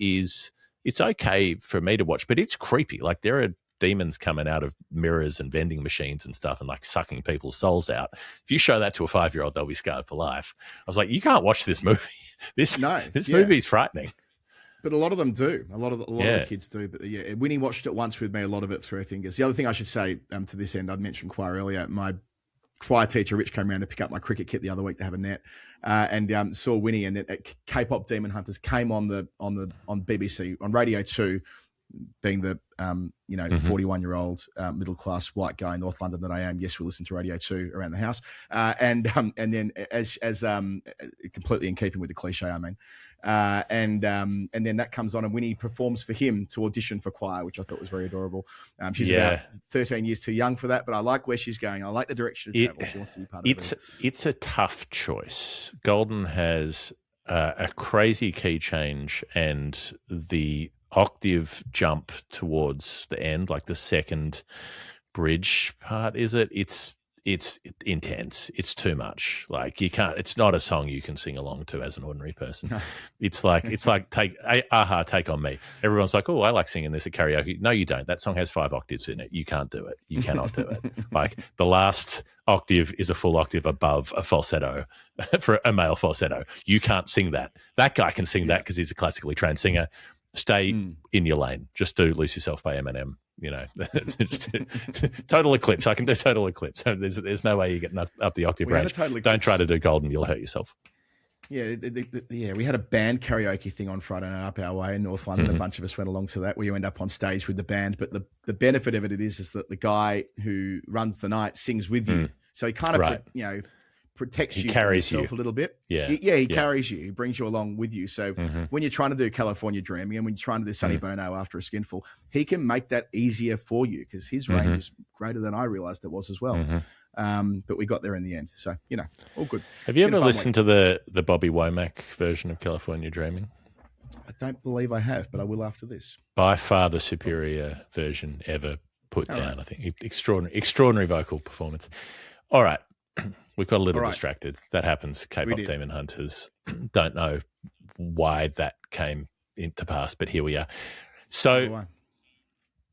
it's okay for me to watch, but it's creepy. Like, there are demons coming out of mirrors and vending machines and stuff, and like sucking people's souls out. If you show that to a 5-year-old, they'll be scarred for life. I was like, you can't watch this movie. This movie is frightening. But a lot of them do. A lot of the kids do. But yeah, Winnie watched it once with me, a lot of it through her fingers. The other thing I should say to this end, I'd mentioned choir earlier. My choir teacher, Rich, came around to pick up my cricket kit the other week to have a net, and saw Winnie, and K-pop Demon Hunters came on BBC, on Radio 2, being the 41-year-old middle class white guy in North London that I am. Yes, we listen to Radio 2 around the house, and then as completely in keeping with the cliche, I mean. And then that comes on, and Winnie performs for him to audition for choir, which I thought was very adorable. She's about 13 years too young for that, but I like where she's going. I like the direction of travel. She wants to be part of it. It's a tough choice. Golden has a crazy key change, and the octave jump towards the end, like the second bridge part, it's intense. It's too much. Like, you can't. It's not a song you can sing along to as an ordinary person. It's like take on me. Everyone's like, oh, I like singing this at karaoke. No, you don't. That song has 5 octaves in it. You can't do it. You cannot do it. Like, the last octave is a full octave above a falsetto for a male falsetto. You can't sing that. That guy can sing that because he's a classically trained singer. Stay in your lane. Just do "Lose Yourself" by Eminem. Total Eclipse. I can do Total Eclipse. There's no way you're getting up the octave range. Don't try to do Golden. You'll hurt yourself. Yeah, we had a band karaoke thing on Friday night up our way in North London. A bunch of us went along to that, where you end up on stage with the band. But the benefit of it is that the guy who runs the night sings with you. So he kind of, protects you, carries you a little bit. He carries you. He brings you along with you. So when you're trying to do California Dreaming, and when you're trying to do Sonny Bono After a Skinful, he can make that easier for you, because his range is greater than I realized it was as well. But we got there in the end. So, all good. Have you ever listened to the Bobby Womack version of California Dreaming? I don't believe I have, but I will after this. By far the superior version ever put down, right. I think. Extraordinary vocal performance. All right. We got a little distracted. That happens. K-pop Demon Hunters. Don't know why that came into pass, but here we are. So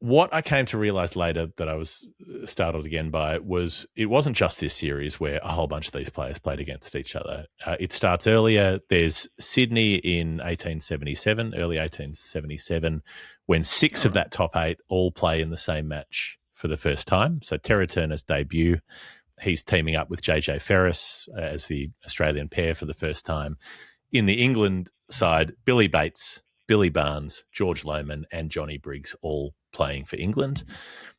what I came to realize later that I was startled again by was it wasn't just this series where a whole bunch of these players played against each other. It starts earlier. There's Sydney in 1877, early 1877, when 6 of that top 8 all play in the same match for the first time. So Terra Turner's debut. He's teaming up with JJ Ferris as the Australian pair for the first time. In the England side, Billy Bates, Billy Barnes, George Lohman, and Johnny Briggs all playing for England.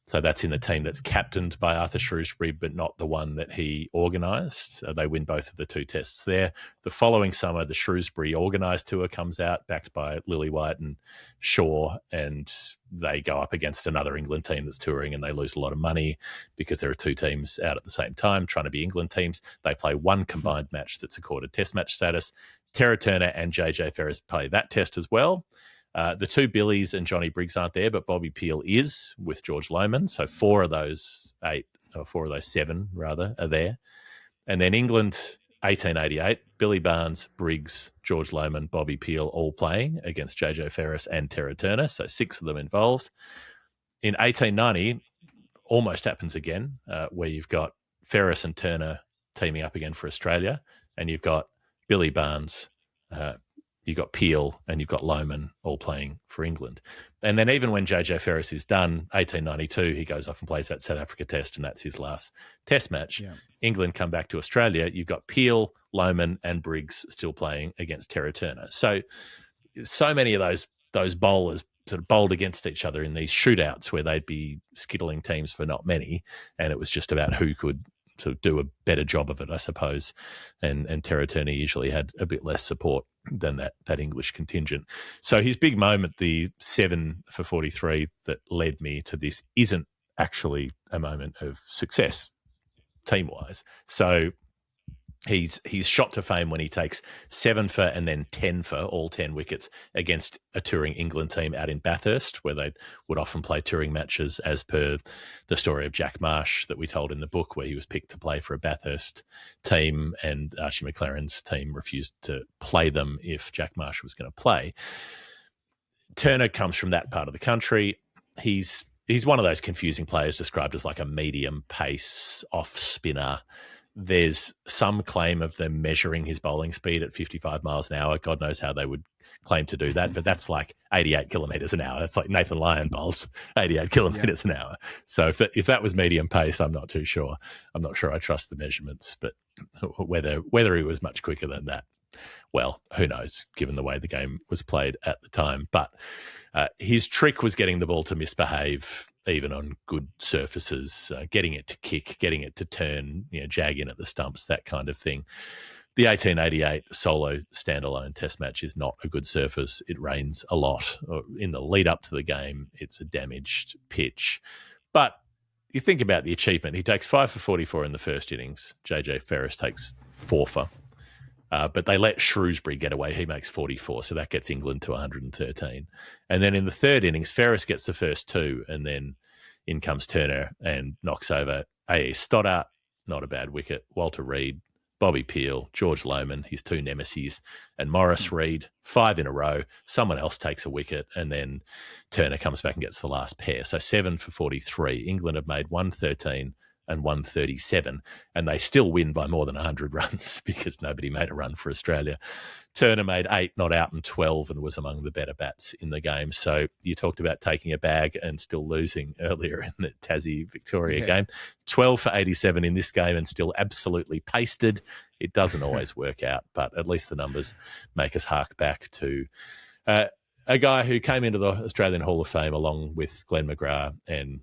So that's in the team that's captained by Arthur Shrewsbury, but not the one that he organised. They win both of the 2 tests there. The following summer, the Shrewsbury organised tour comes out, backed by Lily White and Shaw, and they go up against another England team that's touring, and they lose a lot of money because there are 2 teams out at the same time trying to be England teams. They play one combined match that's accorded test match status. Terra Turner and JJ Ferris play that test as well. The 2 Billies and Johnny Briggs aren't there, but Bobby Peel is with George Lohman. So 4 of those 7 rather, are there. And then England, 1888, Billy Barnes, Briggs, George Lohman, Bobby Peel all playing against JJ Ferris and Terra Turner. So 6 of them involved. In 1890, almost happens again, where you've got Ferris and Turner teaming up again for Australia, and you've got Billy Barnes, you've got Peel and you've got Lohmann all playing for England. And then even when JJ Ferris is done, 1892, he goes off and plays that South Africa test, and that's his last test match. Yeah. England come back to Australia. You've got Peel, Lohmann and Briggs still playing against Terra Turner. So many of those bowlers sort of bowled against each other in these shootouts where they'd be skittling teams for not many, and it was just about who could sort of do a better job of it, I suppose. And Terra Turner usually had a bit less support than that English contingent. So his big moment, the 7 for 43 that led me to this, isn't actually a moment of success team-wise. So he's shot to fame when he takes 7 for and then 10 for, all 10 wickets against a touring England team out in Bathurst, where they would often play touring matches, as per the story of Jack Marsh that we told in the book, where he was picked to play for a Bathurst team and Archie McLaren's team refused to play them if Jack Marsh was going to play. Turner comes from that part of the country. He's one of those confusing players described as like a medium pace off spinner. There's some claim of them measuring his bowling speed at 55 miles an hour. God knows how they would claim to do that, but that's like 88 kilometres an hour. That's like Nathan Lyon bowls 88 kilometres an hour. So if that was medium pace, I'm not too sure. I'm not sure I trust the measurements, but whether he was much quicker than that, well, who knows, given the way the game was played at the time. But his trick was getting the ball to misbehave, even on good surfaces, getting it to kick, getting it to turn, jag in at the stumps, that kind of thing. The 1888 solo standalone test match is not a good surface. It rains a lot. In the lead up to the game, it's a damaged pitch. But you think about the achievement. He takes 5 for 44 in the first innings. JJ Ferris takes 4 for. But they let Shrewsbury get away. He makes 44, so that gets England to 113. And then in the third innings, Ferris gets the first 2, and then in comes Turner and knocks over A.E. Stoddart, not a bad wicket, Walter Reed, Bobby Peel, George Lohmann, his 2 nemesis, and Maurice Reed, 5 in a row. Someone else takes a wicket, and then Turner comes back and gets the last pair. So 7 for 43. England have made 113 and 137, and they still win by more than 100 runs because nobody made a run for Australia. Turner made 8 not out and 12 and was among the better bats in the game. So you talked about taking a bag and still losing earlier in the Tassie-Victoria game. 12 for 87 in this game and still absolutely pasted. It doesn't always work out, but at least the numbers make us hark back to a guy who came into the Australian Hall of Fame along with Glenn McGrath, and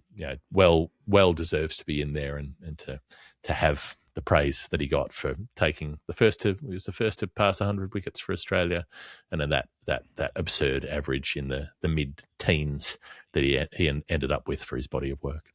well deserves to be in there and to have the praise that he got for taking he was the first to pass 100 wickets for Australia, and then that absurd average in the mid-teens that he ended up with for his body of work.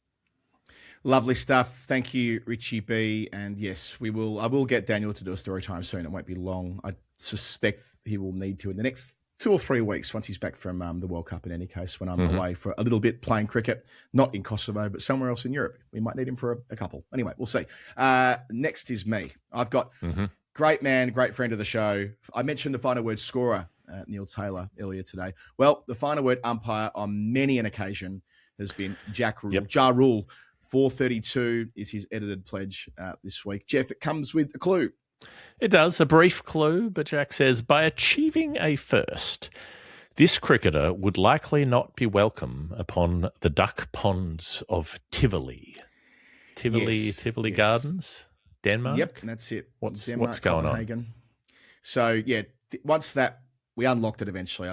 Lovely stuff. Thank you, Richie B. And yes, I will get Daniel to do a story time soon. It won't be long. I suspect he will need to in the next 2 or 3 weeks once he's back from the World Cup, in any case, when I'm away for a little bit playing cricket, not in Kosovo, but somewhere else in Europe. We might need him for a couple. Anyway, we'll see. Next is me. I've got great man, great friend of the show. I mentioned the final word scorer, Neil Taylor, earlier today. Well, the final word umpire on many an occasion has been Jack Rule. Ja Rule, 432 is his edited pledge this week. Jeff, it comes with a clue. It does, a brief clue, but Jack says, by achieving a first, this cricketer would likely not be welcome upon the duck ponds of Tivoli. Tivoli Gardens, Denmark? Yep, that's it. What's going Copenhagen. On? So, once we unlocked it eventually.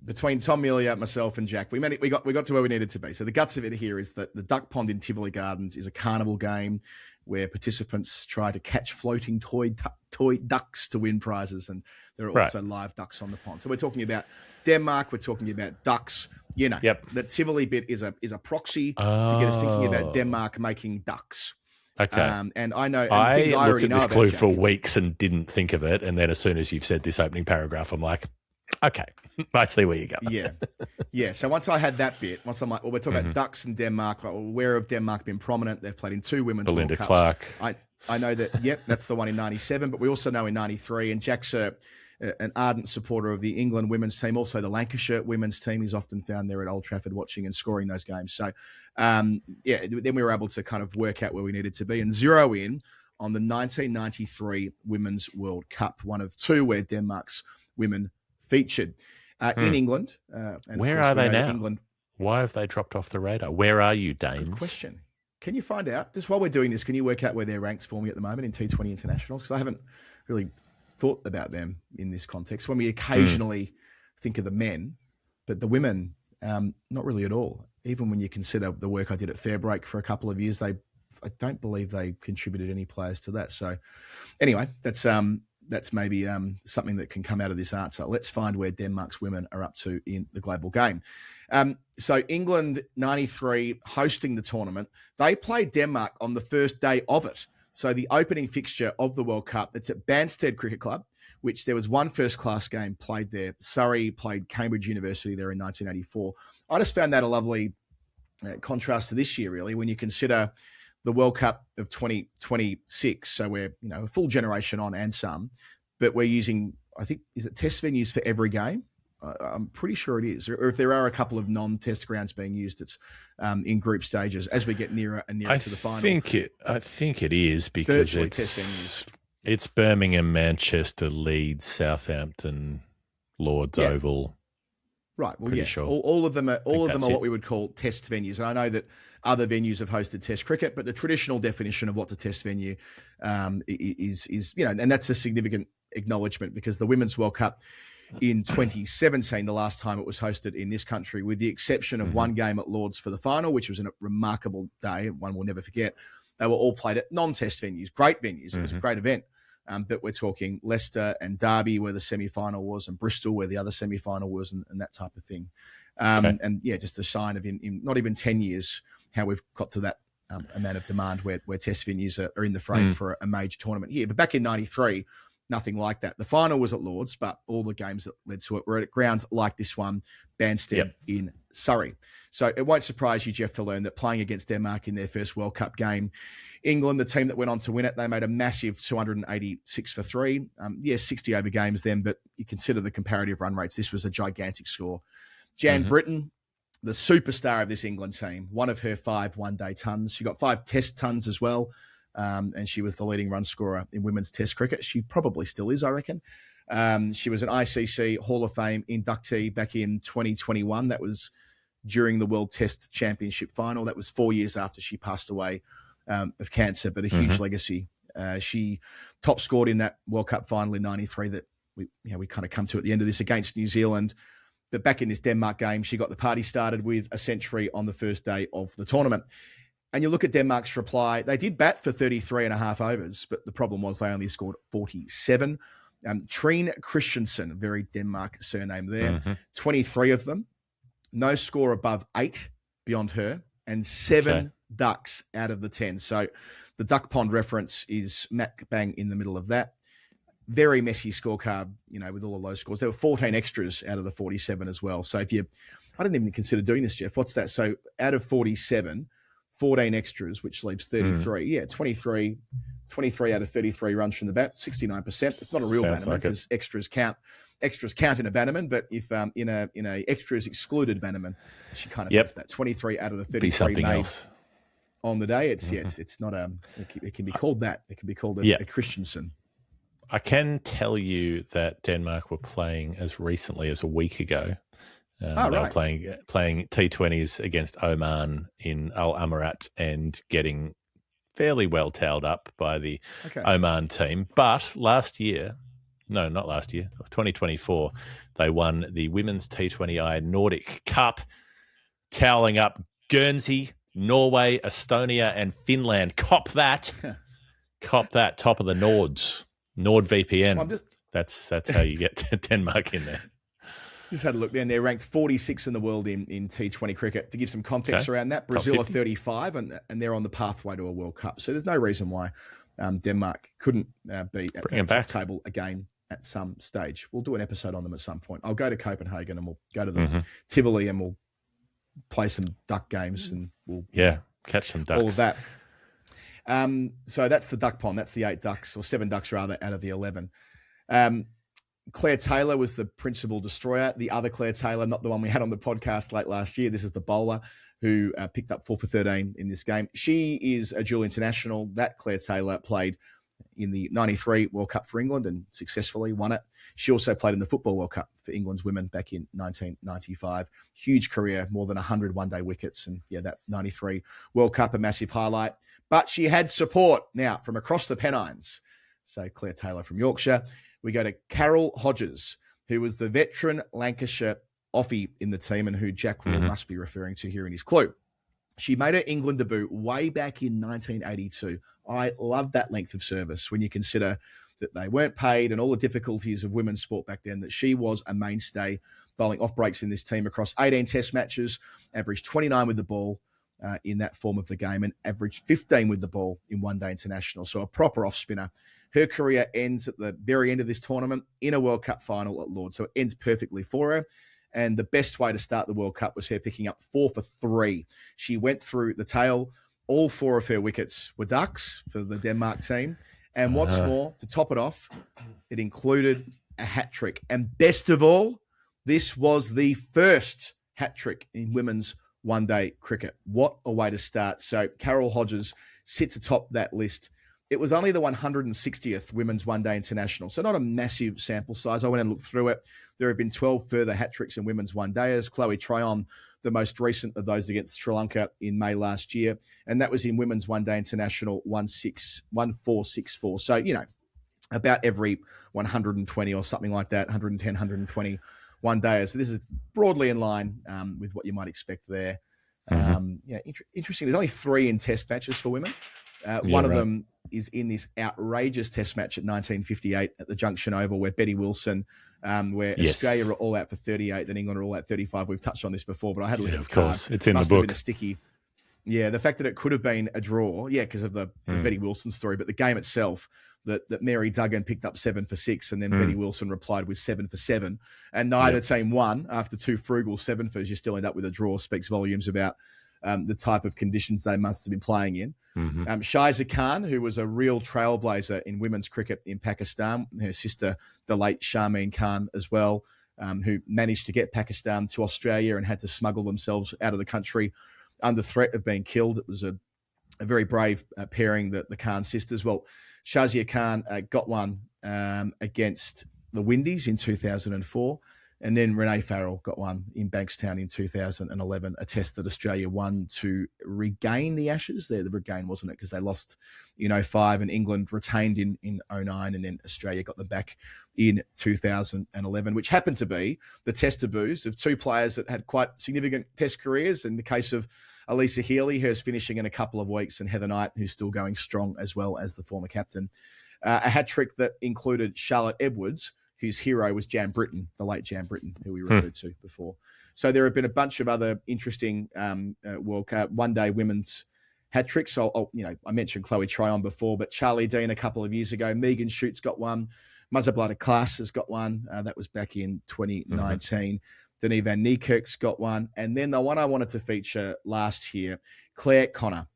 Between Tom Melia, myself, and Jack, we got to where we needed to be. So the guts of it here is that the duck pond in Tivoli Gardens is a carnival game where participants try to catch floating toy ducks to win prizes, and there are also live ducks on the pond. So we're talking about Denmark, we're talking about ducks. The Tivoli bit is a proxy to get us thinking about Denmark making ducks. Okay. And I know I looked at this clue for weeks and didn't think of it, and then as soon as you've said this opening paragraph, I'm like, okay, I see where you go. Yeah. So once I had that bit, once I'm like, well, we're talking about ducks in Denmark. Where have Denmark been prominent? They've played in 2 women's Belinda World Clark. Cups. I know that, that's the one in 97, but we also know in 93, and Jack's an ardent supporter of the England women's team, also the Lancashire women's team. He's often found there at Old Trafford watching and scoring those games. So, then we were able to kind of work out where we needed to be and zero in on the 1993 Women's World Cup, one of 2 where Denmark's women featured in England. And Where of course, are we they know that now? England. Why have they dropped off the radar? Where are you, Danes? Good question. Can you find out, just while we're doing this, can you work out where they're ranked for me at the moment in T20 internationals? Because I haven't really thought about them in this context. When we occasionally think of the men, but the women, not really at all. Even when you consider the work I did at Fairbreak for a couple of years, I don't believe they contributed any players to that. So anyway, that's maybe something that can come out of this answer. Let's find where Denmark's women are up to in the global game. So England 93 hosting the tournament. They played Denmark on the first day of it. So the opening fixture of the World Cup, it's at Banstead Cricket Club, which there was one first-class game played there. Surrey played Cambridge University there in 1984. I just found that a lovely contrast to this year, really, when you consider the World Cup of 2026. So we're, a full generation on and some, but we're using, I think, is it test venues for every game? I'm pretty sure it is. Or if there are a couple of non-test grounds being used, it's in group stages as we get nearer and nearer to the final. I think it is because it's Birmingham, Manchester, Leeds, Southampton, Lords Oval. Right. Well, Pretty sure. All of them are what we would call test venues. And I know that other venues have hosted test cricket, but the traditional definition of what's a test venue is and that's a significant acknowledgement because the Women's World Cup in 2017, the last time it was hosted in this country, with the exception of one game at Lords for the final, which was a remarkable day, one we'll never forget. They were all played at non-test venues, great venues. It was a great event. But we're talking Leicester and Derby, where the semi-final was, and Bristol, where the other semi-final was, and that type of thing. And just a sign of in not even 10 years how we've got to that amount of demand where test venues are in the frame for a major tournament here. But back in 93, nothing like that. The final was at Lords, but all the games that led to it were at grounds like this one, Banstead in Surrey. So it won't surprise you, Jeff, to learn that playing against Denmark in their first World Cup game, England, the team that went on to win it, they made a massive 286 for 3. 60 over games then, but you consider the comparative run rates. This was a gigantic score. Jan Britton, the superstar of this England team, one of her 5 one-day tons. She got 5 test tons as well, and she was the leading run scorer in women's test cricket. She probably still is, I reckon. She was an ICC Hall of Fame inductee back in 2021. That was during the World Test Championship final. That was 4 years after she passed away of cancer, but a huge legacy. She top scored in that World Cup final in 93 that we kind of come to at the end of this against New Zealand. But back in this Denmark game, she got the party started with a century on the first day of the tournament. And you look at Denmark's reply, they did bat for 33 and a half overs, but the problem was they only scored 47. Trine Christensen, very Denmark surname there, 23 of them. No score above 8 beyond her, and 7 ducks out of the 10. So the duck pond reference is smack bang in the middle of that. Very messy scorecard, with all of those scores. There were 14 extras out of the 47 as well. So I didn't even consider doing this, Jeff. What's that? So out of 47, 14 extras, which leaves 33. 23 out of 33 runs from the bat, 69%. It's not a real Bannerman because extras count in a Bannerman, but if in a extras excluded Bannerman, she kind of gets that 23 out of the 33 made else on the day. It's not it can be called that. It can be called a Christensen. I can tell you that Denmark were playing as recently as a week ago. They were playing T20s against Oman in Al Amarat and getting fairly well towed up by the Oman team. But last year, 2024, they won the Women's T20I Nordic Cup, toweling up Guernsey, Norway, Estonia, and Finland. Cop that. Top of the Nords. NordVPN. Well, that's how you get Denmark in there. Just had a look there, and they're ranked 46 in the world in T20 cricket. To give some context around that, Brazil are 35, and they're on the pathway to a World Cup. So there's no reason why Denmark couldn't be at the top table again at some stage. We'll do an episode on them at some point. I'll go to Copenhagen and we'll go to the Tivoli and we'll play some duck games and we'll catch some ducks. All of that. So that's the duck pond. That's the 8 ducks, or 7 ducks rather, out of the 11. Claire Taylor was the principal destroyer. The other Claire Taylor, not the one we had on the podcast late last year. This is the bowler who picked up 4 for 13 in this game. She is a dual international. That Claire Taylor played in the 93 World Cup for England and successfully won it. She also played in the Football World Cup for England's women back in 1995. Huge career, more than 100 one-day wickets. And yeah, that 93 World Cup, a massive highlight. But she had support now from across the Pennines. So Claire Taylor from Yorkshire. We go to Carol Hodges, who was the veteran Lancashire offie in the team and who Jack Raw must be referring to here in his clue. She made her England debut way back in 1982. I love that length of service when you consider that they weren't paid and all the difficulties of women's sport back then, that she was a mainstay bowling off breaks in this team across 18 test matches, averaged 29 with the ball in that form of the game and averaged 15 with the ball in one-day international. So a proper off-spinner. Her career ends at the very end of this tournament in a World Cup final at Lord's. So it ends perfectly for her. And the best way to start the World Cup was her picking up 4 for 3. She went through the tail. All 4 of her wickets were ducks for the Denmark team. And what's more, to top it off, it included a hat-trick. And best of all, this was the first hat-trick in women's one-day cricket. What a way to start. So Carol Hodges sits atop that list. It was only the 160th Women's One-Day International, so not a massive sample size. I went and looked through it. There have been 12 further hat-tricks in women's one-dayers. Chloe Tryon, the most recent of those against Sri Lanka in May last year, and that was in Women's One-Day International 1464. So, you know, about every 120 or something like that, 110, 120 one-dayers. So this is broadly in line with what you might expect there. Interesting. There's only 3 in test matches for women. One of them is in this outrageous test match at 1958 at the Junction Oval where Betty Wilson, where Australia are all out for 38, then England are all out 35. We've touched on this before, but I had a look at the card. Of course. It's in the book. Must have been a sticky. Yeah, the fact that it could have been a draw, because of the Betty Wilson story, but the game itself, that Mary Duggan picked up 7 for 6 and then Betty Wilson replied with 7 for 7 and neither team won after 2 frugal 7-fers. You still end up with a draw. Speaks volumes about the type of conditions they must have been playing in. Shiza Khan, who was a real trailblazer in women's cricket in Pakistan, her sister, the late Sharmeen Khan as well, who managed to get Pakistan to Australia and had to smuggle themselves out of the country under threat of being killed. It was a very brave pairing, the Khan sisters. Well, Shazia Khan got one against the Windies in 2004. And then Renee Farrell got one in Bankstown in 2011, a test that Australia won to regain the Ashes. The regain, wasn't it? Because they lost in 05 and England retained in 09 and then Australia got them back in 2011, which happened to be the test debuts of 2 players that had quite significant test careers. In the case of Elisa Healy, hers finishing in a couple of weeks, and Heather Knight, who's still going strong as well as the former captain. A hat-trick that included Charlotte Edwards, whose hero was Jan Britton, the late Jan Britton, who we referred to before. So there have been a bunch of other interesting World Cup one-day women's hat-tricks. I mentioned Chloe Tryon before, but Charlie Dean a couple of years ago. Megan Schutt's got one. Muzzablatter Klaas has got one. That was back in 2019. Denis Van Niekerk's got one. And then the one I wanted to feature last year, Claire Connor.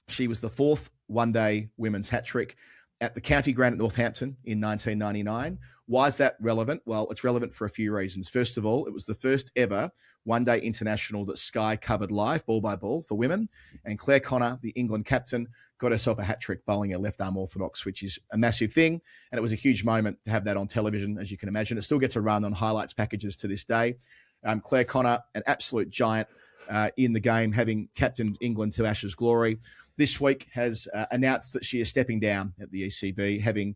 She was the 4th one-day women's hat-trick at the County Ground at Northampton in 1999. Why is that relevant? Well, it's relevant for a few reasons. First of all, it was the first ever one-day international that Sky covered live, ball by ball, for women. And Claire Connor, the England captain, got herself a hat-trick bowling a left-arm orthodox, which is a massive thing. And it was a huge moment to have that on television, as you can imagine. It still gets a run on highlights packages to this day. Claire Connor, an absolute giant in the game, having captained England to Ashes glory. This week has announced that she is stepping down at the ECB, having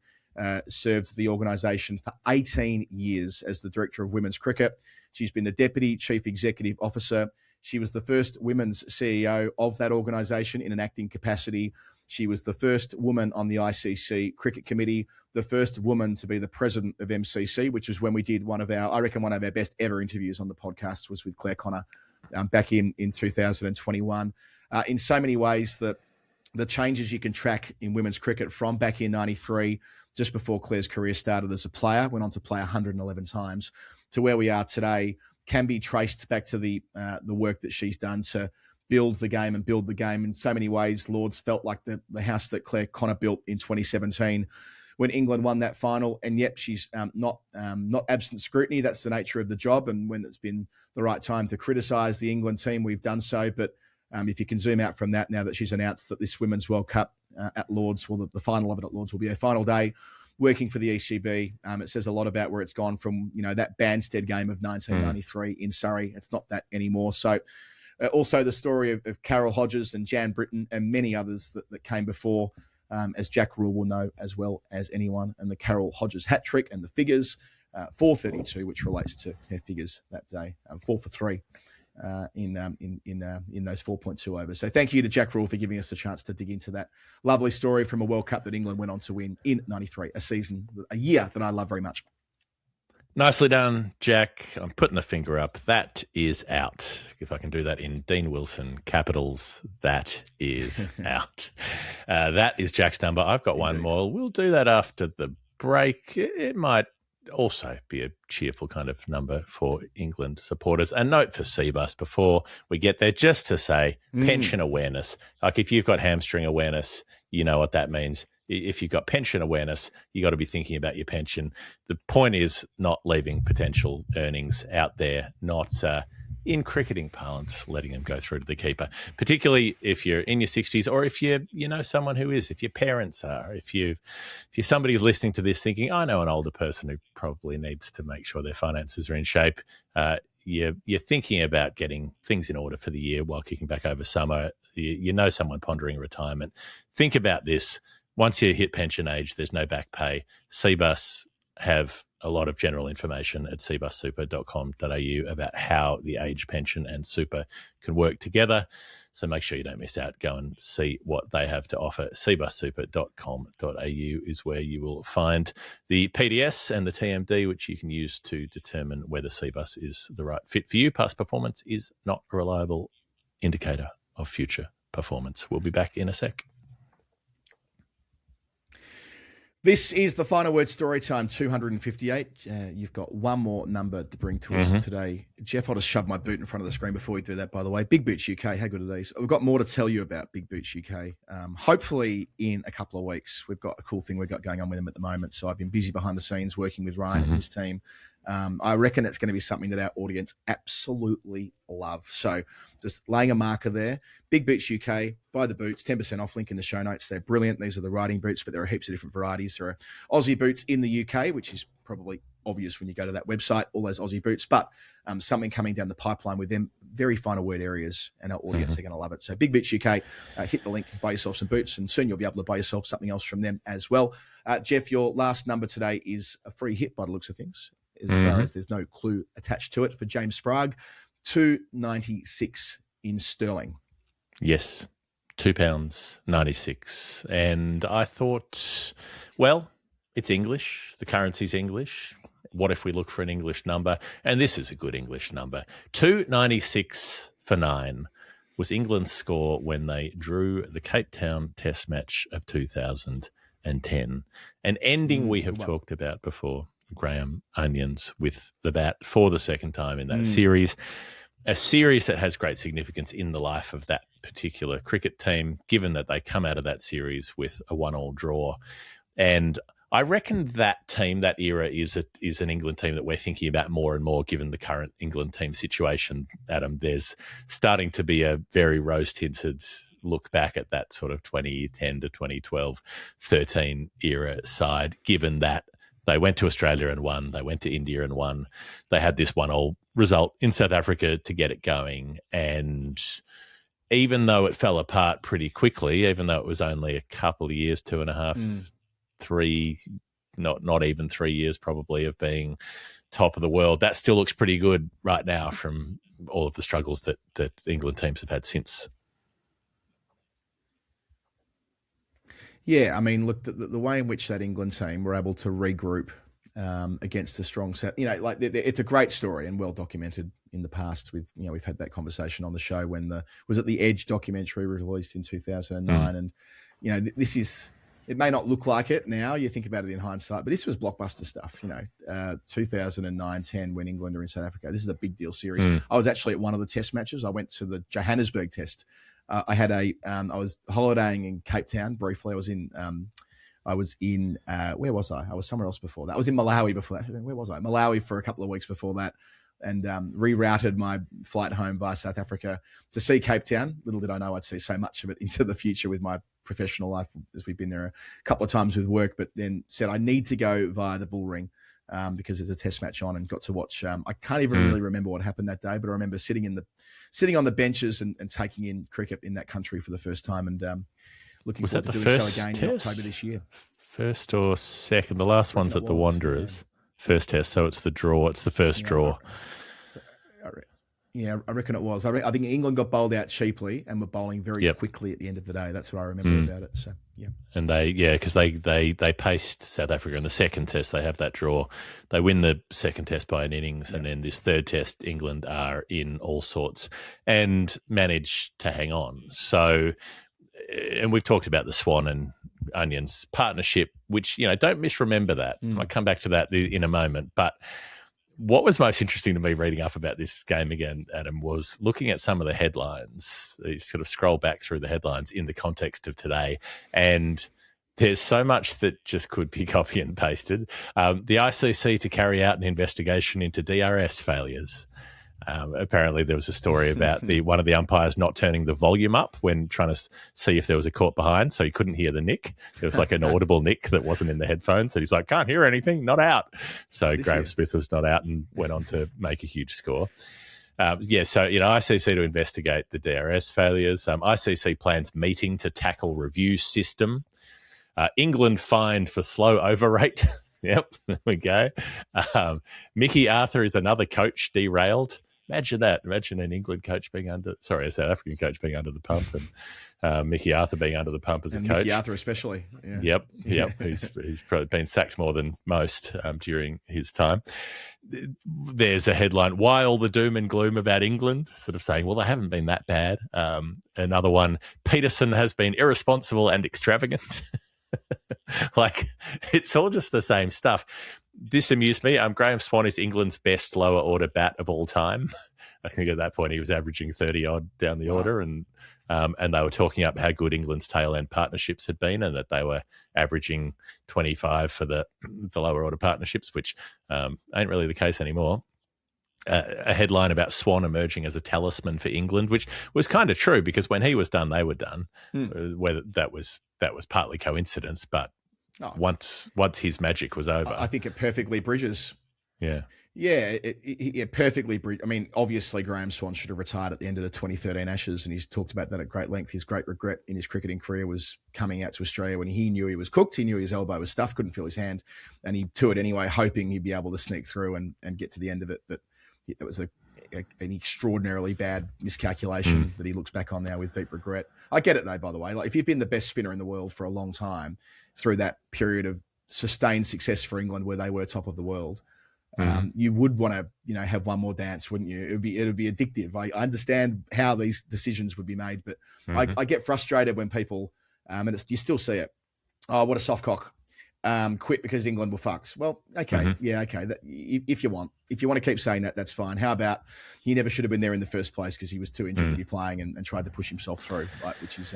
served the organisation for 18 years as the Director of Women's Cricket. She's been the Deputy Chief Executive Officer. She was the first women's CEO of that organisation in an acting capacity. She was the first woman on the ICC Cricket Committee, the first woman to be the president of MCC, which is when we did one of our best ever interviews on the podcast was with Claire Connor back in 2021. In so many ways, the changes you can track in women's cricket from back in 93, just before Claire's career started as a player, went on to play 111 times, to where we are today, can be traced back to the work that she's done to build the game. In so many ways, Lords felt like the house that Claire Connor built in 2017 when England won that final. And yet she's not absent scrutiny. That's the nature of the job. And when it's been the right time to criticise the England team, we've done so. But If you can zoom out from that, now that she's announced that this Women's World Cup at Lords, well, the final of it at Lords will be her final day working for the ECB. It says a lot about where it's gone from, that Banstead game of 1993 in Surrey. It's not that anymore. So also the story of Carol Hodges and Jan Britton and many others that came before, as Jack Rule will know as well as anyone, and the Carol Hodges hat trick and the figures, 432, which relates to her figures that day, 4 for 3 in those 4.2 overs. So thank you to Jack Rule for giving us a chance to dig into that lovely story from a World Cup that England went on to win in 93, a year that I love very much. Nicely done, Jack. I'm putting the finger up. That is out. If I can do that in Dean Wilson capitals, that is out. That is Jack's number. I've got one more. We'll do that after the break. It might also be a cheerful kind of number for England supporters. A note for Seabus before we get there, just to say pension awareness. Like if you've got hamstring awareness, you know what that means. If you've got pension awareness, you got to be thinking about your pension. The point is not leaving potential earnings out there, not in cricketing parlance, letting them go through to the keeper, particularly if you're in your 60s or if you know someone who is, if your parents are, if you're somebody listening to this thinking, I know an older person who probably needs to make sure their finances are in shape. You're thinking about getting things in order for the year while kicking back over summer. You know someone pondering retirement. Think about this. Once you hit pension age, there's no back pay. Seabus have a lot of general information at cbussuper.com.au about how the age pension and super can work together. So make sure you don't miss out. Go and see what they have to offer. cbussuper.com.au is where you will find the PDS and the TMD, which you can use to determine whether Seabus is the right fit for you. Past performance is not a reliable indicator of future performance. We'll be back in a sec. This is the final word story time, 258. You've got one more number to bring to us today. Jeff, I'll just shove my boot in front of the screen before we do that, by the way. Big Boots UK, how good are these? We've got more to tell you about Big Boots UK. Hopefully in a couple of weeks. We've got a cool thing we've got going on with them at the moment. So I've been busy behind the scenes working with Ryan and his team. I reckon it's going to be something that our audience absolutely love. So just laying a marker there. Big Boots UK, buy the boots, 10% off, link in the show notes. They're brilliant. These are the riding boots, but there are heaps of different varieties. There are Aussie boots in the UK, which is probably obvious when you go to that website, all those Aussie boots, but something coming down the pipeline with them, very final word areas, and our audience are going to love it. So Big Boots UK, hit the link, buy yourself some boots, and soon you'll be able to buy yourself something else from them as well. Jeff, your last number today is a free hit by the looks of things, as far as there's no clue attached to it, for James Sprague, 296 in sterling. Yes, £2.96. And I thought, well, it's English. The currency's English. What if we look for an English number? And this is a good English number. 296 for 9 was England's score when they drew the Cape Town Test match of 2010. An ending we have talked about before. Graham Onions with the bat for the second time in that series. A series that has great significance in the life of that particular cricket team, given that they come out of that series with a 1-1 draw. And I reckon that team, that era, is an England team that we're thinking about more and more, given the current England team situation, Adam. There's starting to be a very rose-tinted look back at that sort of 2010 to 2012, 13 era side, given that they went to Australia and won. They went to India and won. They had this 1-1 result in South Africa to get it going. And even though it fell apart pretty quickly, even though it was only a couple of years, 2.5, 3, not even 3 years probably of being top of the world, that still looks pretty good right now from all of the struggles that England teams have had since. Yeah, I mean, look, the way in which that England team were able to regroup against a strong set, it's a great story and well documented in the past. We've had that conversation on the show when was it the Edge documentary released in 2009, and this is. It may not look like it now. You think about it in hindsight, but this was blockbuster stuff. 2009-10 when England are in South Africa. This is a big deal series. I was actually at one of the Test matches. I went to the Johannesburg Test. I was holidaying in Cape Town briefly. I was in where was I? I was somewhere else before that. I was in Malawi before that. Where was I? Malawi for a couple of weeks before that. and rerouted my flight home via South Africa to see Cape Town. Little did I know I'd see so much of it into the future with my professional life, as we've been there a couple of times with work, but then said I need to go via the Bull Ring because there's a test match on, and got to watch. I can't even really remember what happened that day, but I remember sitting on the benches and taking in cricket in that country for the first time, and looking forward to doing so again in October this year. First or second? The last one's at the Wanderers. First test, so it's the draw. It's the first draw. I reckon it was. I think England got bowled out cheaply and were bowling very quickly at the end of the day. That's what I remember about it. So and because they paced South Africa in the second test. They have that draw. They win the second test by an innings, and then this third test, England are in all sorts and manage to hang on. So, and we've talked about the Swan and Onions partnership, which, don't misremember that. I'll come back to that in a moment. But what was most interesting to me reading up about this game again, Adam, was looking at some of the headlines. You sort of scroll back through the headlines in the context of today, and there's so much that just could be copy and pasted. The ICC to carry out an investigation into DRS failures. Apparently there was a story about one of the umpires not turning the volume up when trying to see if there was a caught behind, so he couldn't hear the nick. There was like an audible nick that wasn't in the headphones, and he's like, can't hear anything, not out. So Graham Smith was not out and went on to make a huge score. ICC to investigate the DRS failures. ICC plans meeting to tackle review system. England fined for slow overrate. Yep, there we go. Mickey Arthur is another coach derailed. Imagine that. Imagine an England coach a South African coach being under the pump, and Mickey Arthur being under the pump as a coach. Mickey Arthur especially. Yeah. Yep. He's probably been sacked more than most during his time. There's a headline, why all the doom and gloom about England? Sort of saying, well, they haven't been that bad. Another one, Peterson has been irresponsible and extravagant. Like, it's all just the same stuff. This amused me. Graham Swan is England's best lower order bat of all time. I think at that point he was averaging 30 odd down the order, and they were talking up how good England's tail end partnerships had been, and that they were averaging 25 for the lower order partnerships, which ain't really the case anymore. A headline about Swan emerging as a talisman for England, which was kind of true, because when he was done, they were done. Whether that was partly coincidence, but once his magic was over, I think it perfectly bridges. It perfectly bridges. I mean, obviously Graham Swan should have retired at the end of the 2013 Ashes, and he's talked about that at great length. His great regret in his cricketing career was coming out to Australia when he knew he was cooked. He knew his elbow was stuffed, couldn't feel his hand, and he toured anyway, hoping he'd be able to sneak through and get to the end of it. But it was an extraordinarily bad miscalculation that he looks back on now with deep regret. I get it though, by the way. Like, if you've been the best spinner in the world for a long time through that period of sustained success for England where they were top of the world, you would want to, have one more dance, wouldn't you? It would be addictive. I understand how these decisions would be made, but I get frustrated when people, and you still see it. Oh, what a soft cock. Quit because England were fucks. Well, okay. Okay. If you want to keep saying that, that's fine. How about he never should have been there in the first place because he was too injured to be playing and tried to push himself through, right? Which is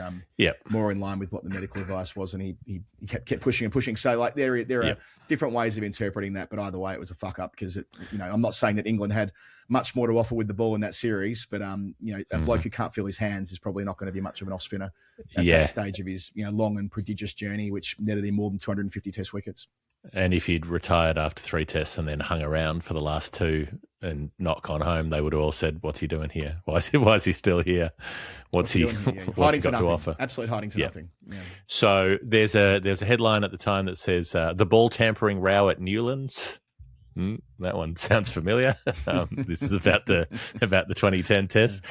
more in line with what the medical advice was, and he kept pushing and pushing. So like there are different ways of interpreting that, but either way, it was a fuck up because I'm not saying that England had much more to offer with the ball in that series, but a bloke who can't feel his hands is probably not going to be much of an off spinner at that stage of his long and prodigious journey, which netted him more than 250 Test wickets. And if he'd retired after 3 tests and then hung around for the last 2 and not gone home, they would have all said, "What's he doing here? Why is he still here? What's he got to offer?" Absolute hiding to nothing. Yeah. So there's a headline at the time that says the ball tampering row at Newlands. That one sounds familiar. This is about the 2010 test.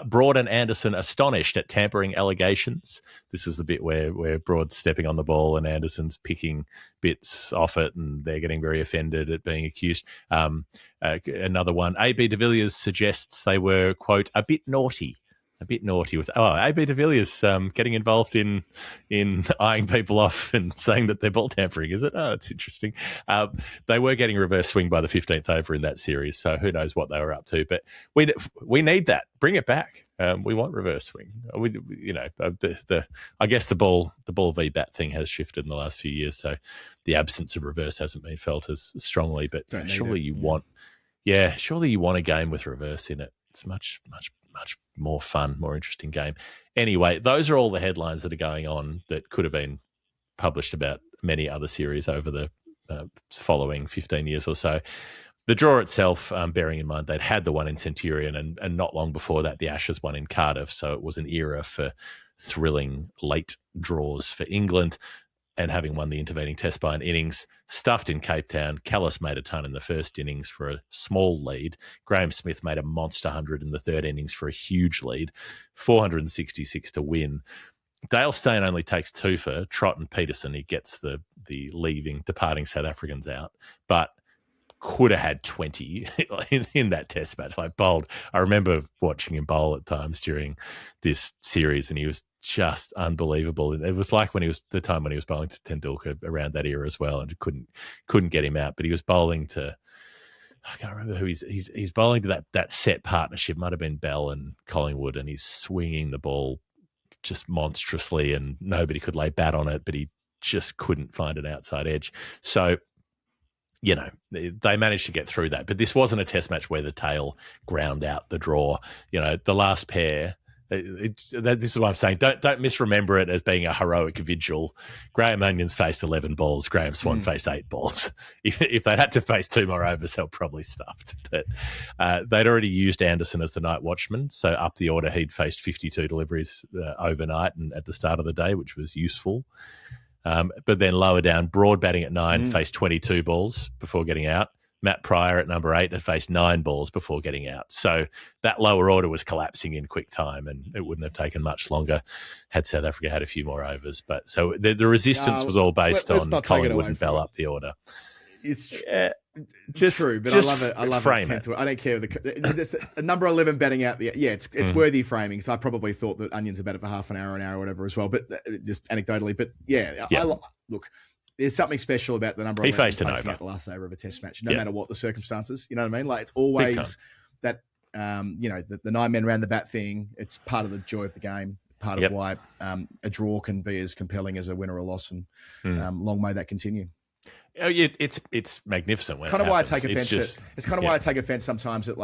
Broad and Anderson astonished at tampering allegations. This is the bit where Broad's stepping on the ball and Anderson's picking bits off it, and they're getting very offended at being accused. Another one, AB de Villiers suggests they were, quote, a bit naughty with AB de Villiers getting involved in eyeing people off and saying that they're ball tampering, is it? Oh, it's interesting. They were getting reverse swing by the 15th over in that series, so who knows what they were up to. But we need that. Bring it back. We want reverse swing. I guess the ball v bat thing has shifted in the last few years, so the absence of reverse hasn't been felt as strongly. But surely you want Yeah, surely you want a game with reverse in it. It's much, much, much more fun, more interesting game. Anyway, those are all the headlines that are going on that could have been published about many other series over the following 15 years or so. The draw itself, bearing in mind they'd had the one in Centurion and not long before that, the Ashes one in Cardiff. So it was an era for thrilling late draws for England. And having won the intervening test by an innings, stuffed in Cape Town, Callis made a ton in the first innings for a small lead. Graham Smith made a monster 100 in the third innings for a huge lead, 466 to win. Dale Steyn only takes 2 for Trott and Peterson. He gets the departing South Africans out, but could have had 20 in that test match. Like bowled. I remember watching him bowl at times during this series, and he was just unbelievable. It was like when he was the time when he was bowling to Tendulkar around that era as well, and couldn't get him out. But he was bowling to, I can't remember who he's bowling to that set partnership. Might have been Bell and Collingwood, and he's swinging the ball just monstrously, and nobody could lay bat on it, but he just couldn't find an outside edge. So, you know, they managed to get through that. But this wasn't a test match where the tail ground out the draw. You know, the last pair, this is what I'm saying. Don't misremember it as being a heroic vigil. Graham Onions faced 11 balls. Graham Swan faced 8 balls. If they had to face 2 more overs, they were probably stuffed. But they'd already used Anderson as the night watchman. So up the order, he'd faced 52 deliveries overnight and at the start of the day, which was useful. But then lower down, Broad batting at 9, faced 22 balls before getting out. Matt Pryor at number 8 had faced 9 balls before getting out. So that lower order was collapsing in quick time, and it wouldn't have taken much longer had South Africa had a few more overs. But so the resistance was all based on Collingwood and Bell up the order. It's just true, but I love frame it. I don't care. A number 11 batting out. It's worthy framing. So I probably thought that Onions about it for half an hour or whatever as well, but just anecdotally. But look, there's something special about the number 11 facing out the last over of a test match, no matter what the circumstances. You know what I mean? Like it's always that the 9 men round the bat thing. It's part of the joy of the game. Part of why a draw can be as compelling as a win or a loss, and long may that continue. Oh, yeah, it's magnificent. When kind of why I take offense. It's kind of why I take offense sometimes at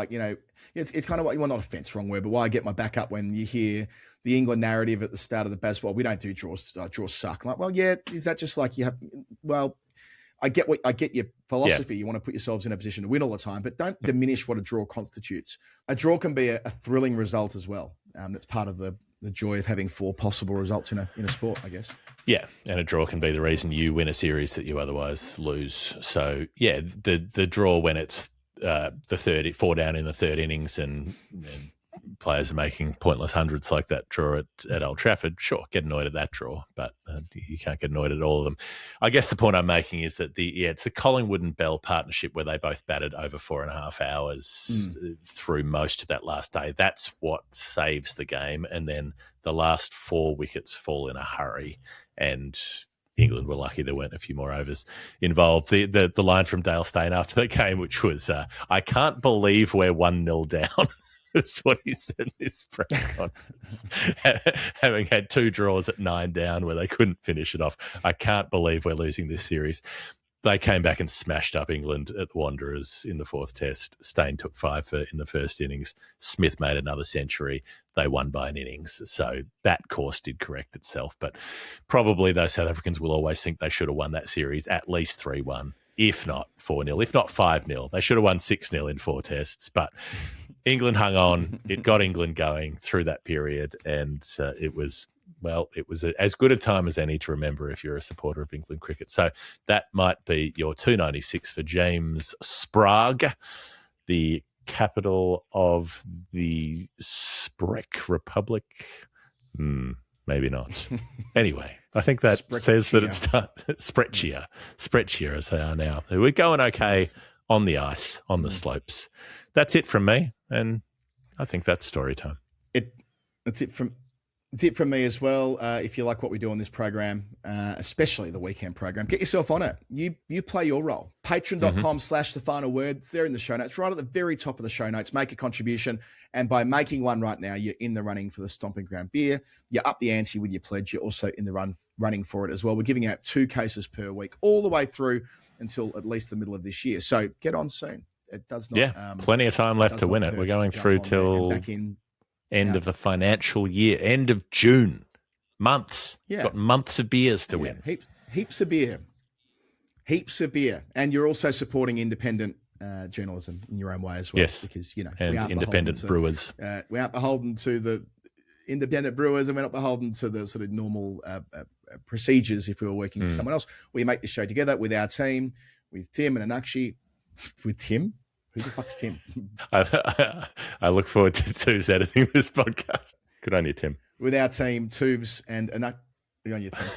it's kind of what you want, not offense, wrong word, but why I get my back up when you hear the England narrative at the start of the baseball. We don't do draws. Draws suck. I'm like, well, yeah, is that just like you have? Well, I get your philosophy. You want to put yourselves in a position to win all the time, but don't diminish what a draw constitutes. A draw can be a thrilling result as well. That's part of the joy of having 4 possible results in a sport, I guess. Yeah, and a draw can be the reason you win a series that you otherwise lose. So, yeah, the draw when it's the 4 down in the third innings and players are making pointless hundreds like that draw at Old Trafford, sure, get annoyed at that draw, but you can't get annoyed at all of them. I guess the point I'm making is that it's the Collingwood and Bell partnership where they both batted over 4.5 hours through most of that last day. That's what saves the game. And then the last 4 wickets fall in a hurry, and England were lucky there weren't a few more overs involved. The line from Dale Steyn after the game, which was, I can't believe we're 1-0 down. That's what he said in this press conference. Having had 2 draws at 9 down where they couldn't finish it off. I can't believe we're losing this series. They came back and smashed up England at the Wanderers in the 4th test. Steyn took 5 in the first innings. Smith made another century. They won by an innings. So that course did correct itself. But probably those South Africans will always think they should have won that series at least 3-1, if not 4-0, if not 5-0. They should have won 6-0 in 4 tests. But England hung on. It got England going through that period, and it was as good a time as any to remember if you're a supporter of England cricket. So that might be your 296 for James Sprague, the capital of the Sprague Republic. Maybe not. Anyway, I think that says that it's Sprechia as they are now. We're going okay on the ice, on the slopes. That's it from me, and I think that's story time. It's it from me as well. If you like what we do on this program, especially the weekend program, get yourself on it. You play your role. Patreon.com/the final word. It's there in the show notes, right at the very top of the show notes. Make a contribution. And by making one right now, you're in the running for the Stomping Ground beer. You're up the ante with your pledge. You're also in the running for it as well. We're giving out 2 cases per week all the way through until at least the middle of this year. So get on soon. It does not. Plenty of time left to win it. We're going through till end of the financial year, end of June. Months. Yeah. Got months of beers to win. Heaps of beer. Heaps of beer. And you're also supporting independent journalism in your own way as well. Yes. Because, and independent brewers. We aren't beholden to the independent brewers, and we're not beholden to the sort of normal procedures if we were working for someone else. We make this show together with our team, with Tim and Anakshi. With Tim? Who the fuck's Tim? I look forward to Tubes editing this podcast. Good on you, Tim. With our team, Tubes and Anakshi. On your team.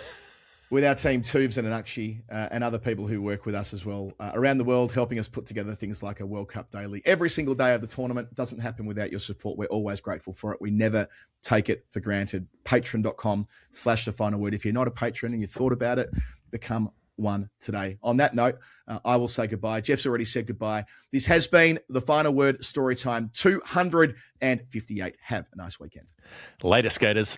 With our team, Tubes and Anakshi, and other people who work with us as well around the world, helping us put together things like a World Cup daily. Every single day of the tournament doesn't happen without your support. We're always grateful for it. We never take it for granted. Patreon.com/The Final Word. If you're not a patron and you thought about it, become one today. On that note, I will say goodbye. Jeff's already said goodbye. This has been The Final Word Storytime 258. Have a nice weekend. Later, skaters.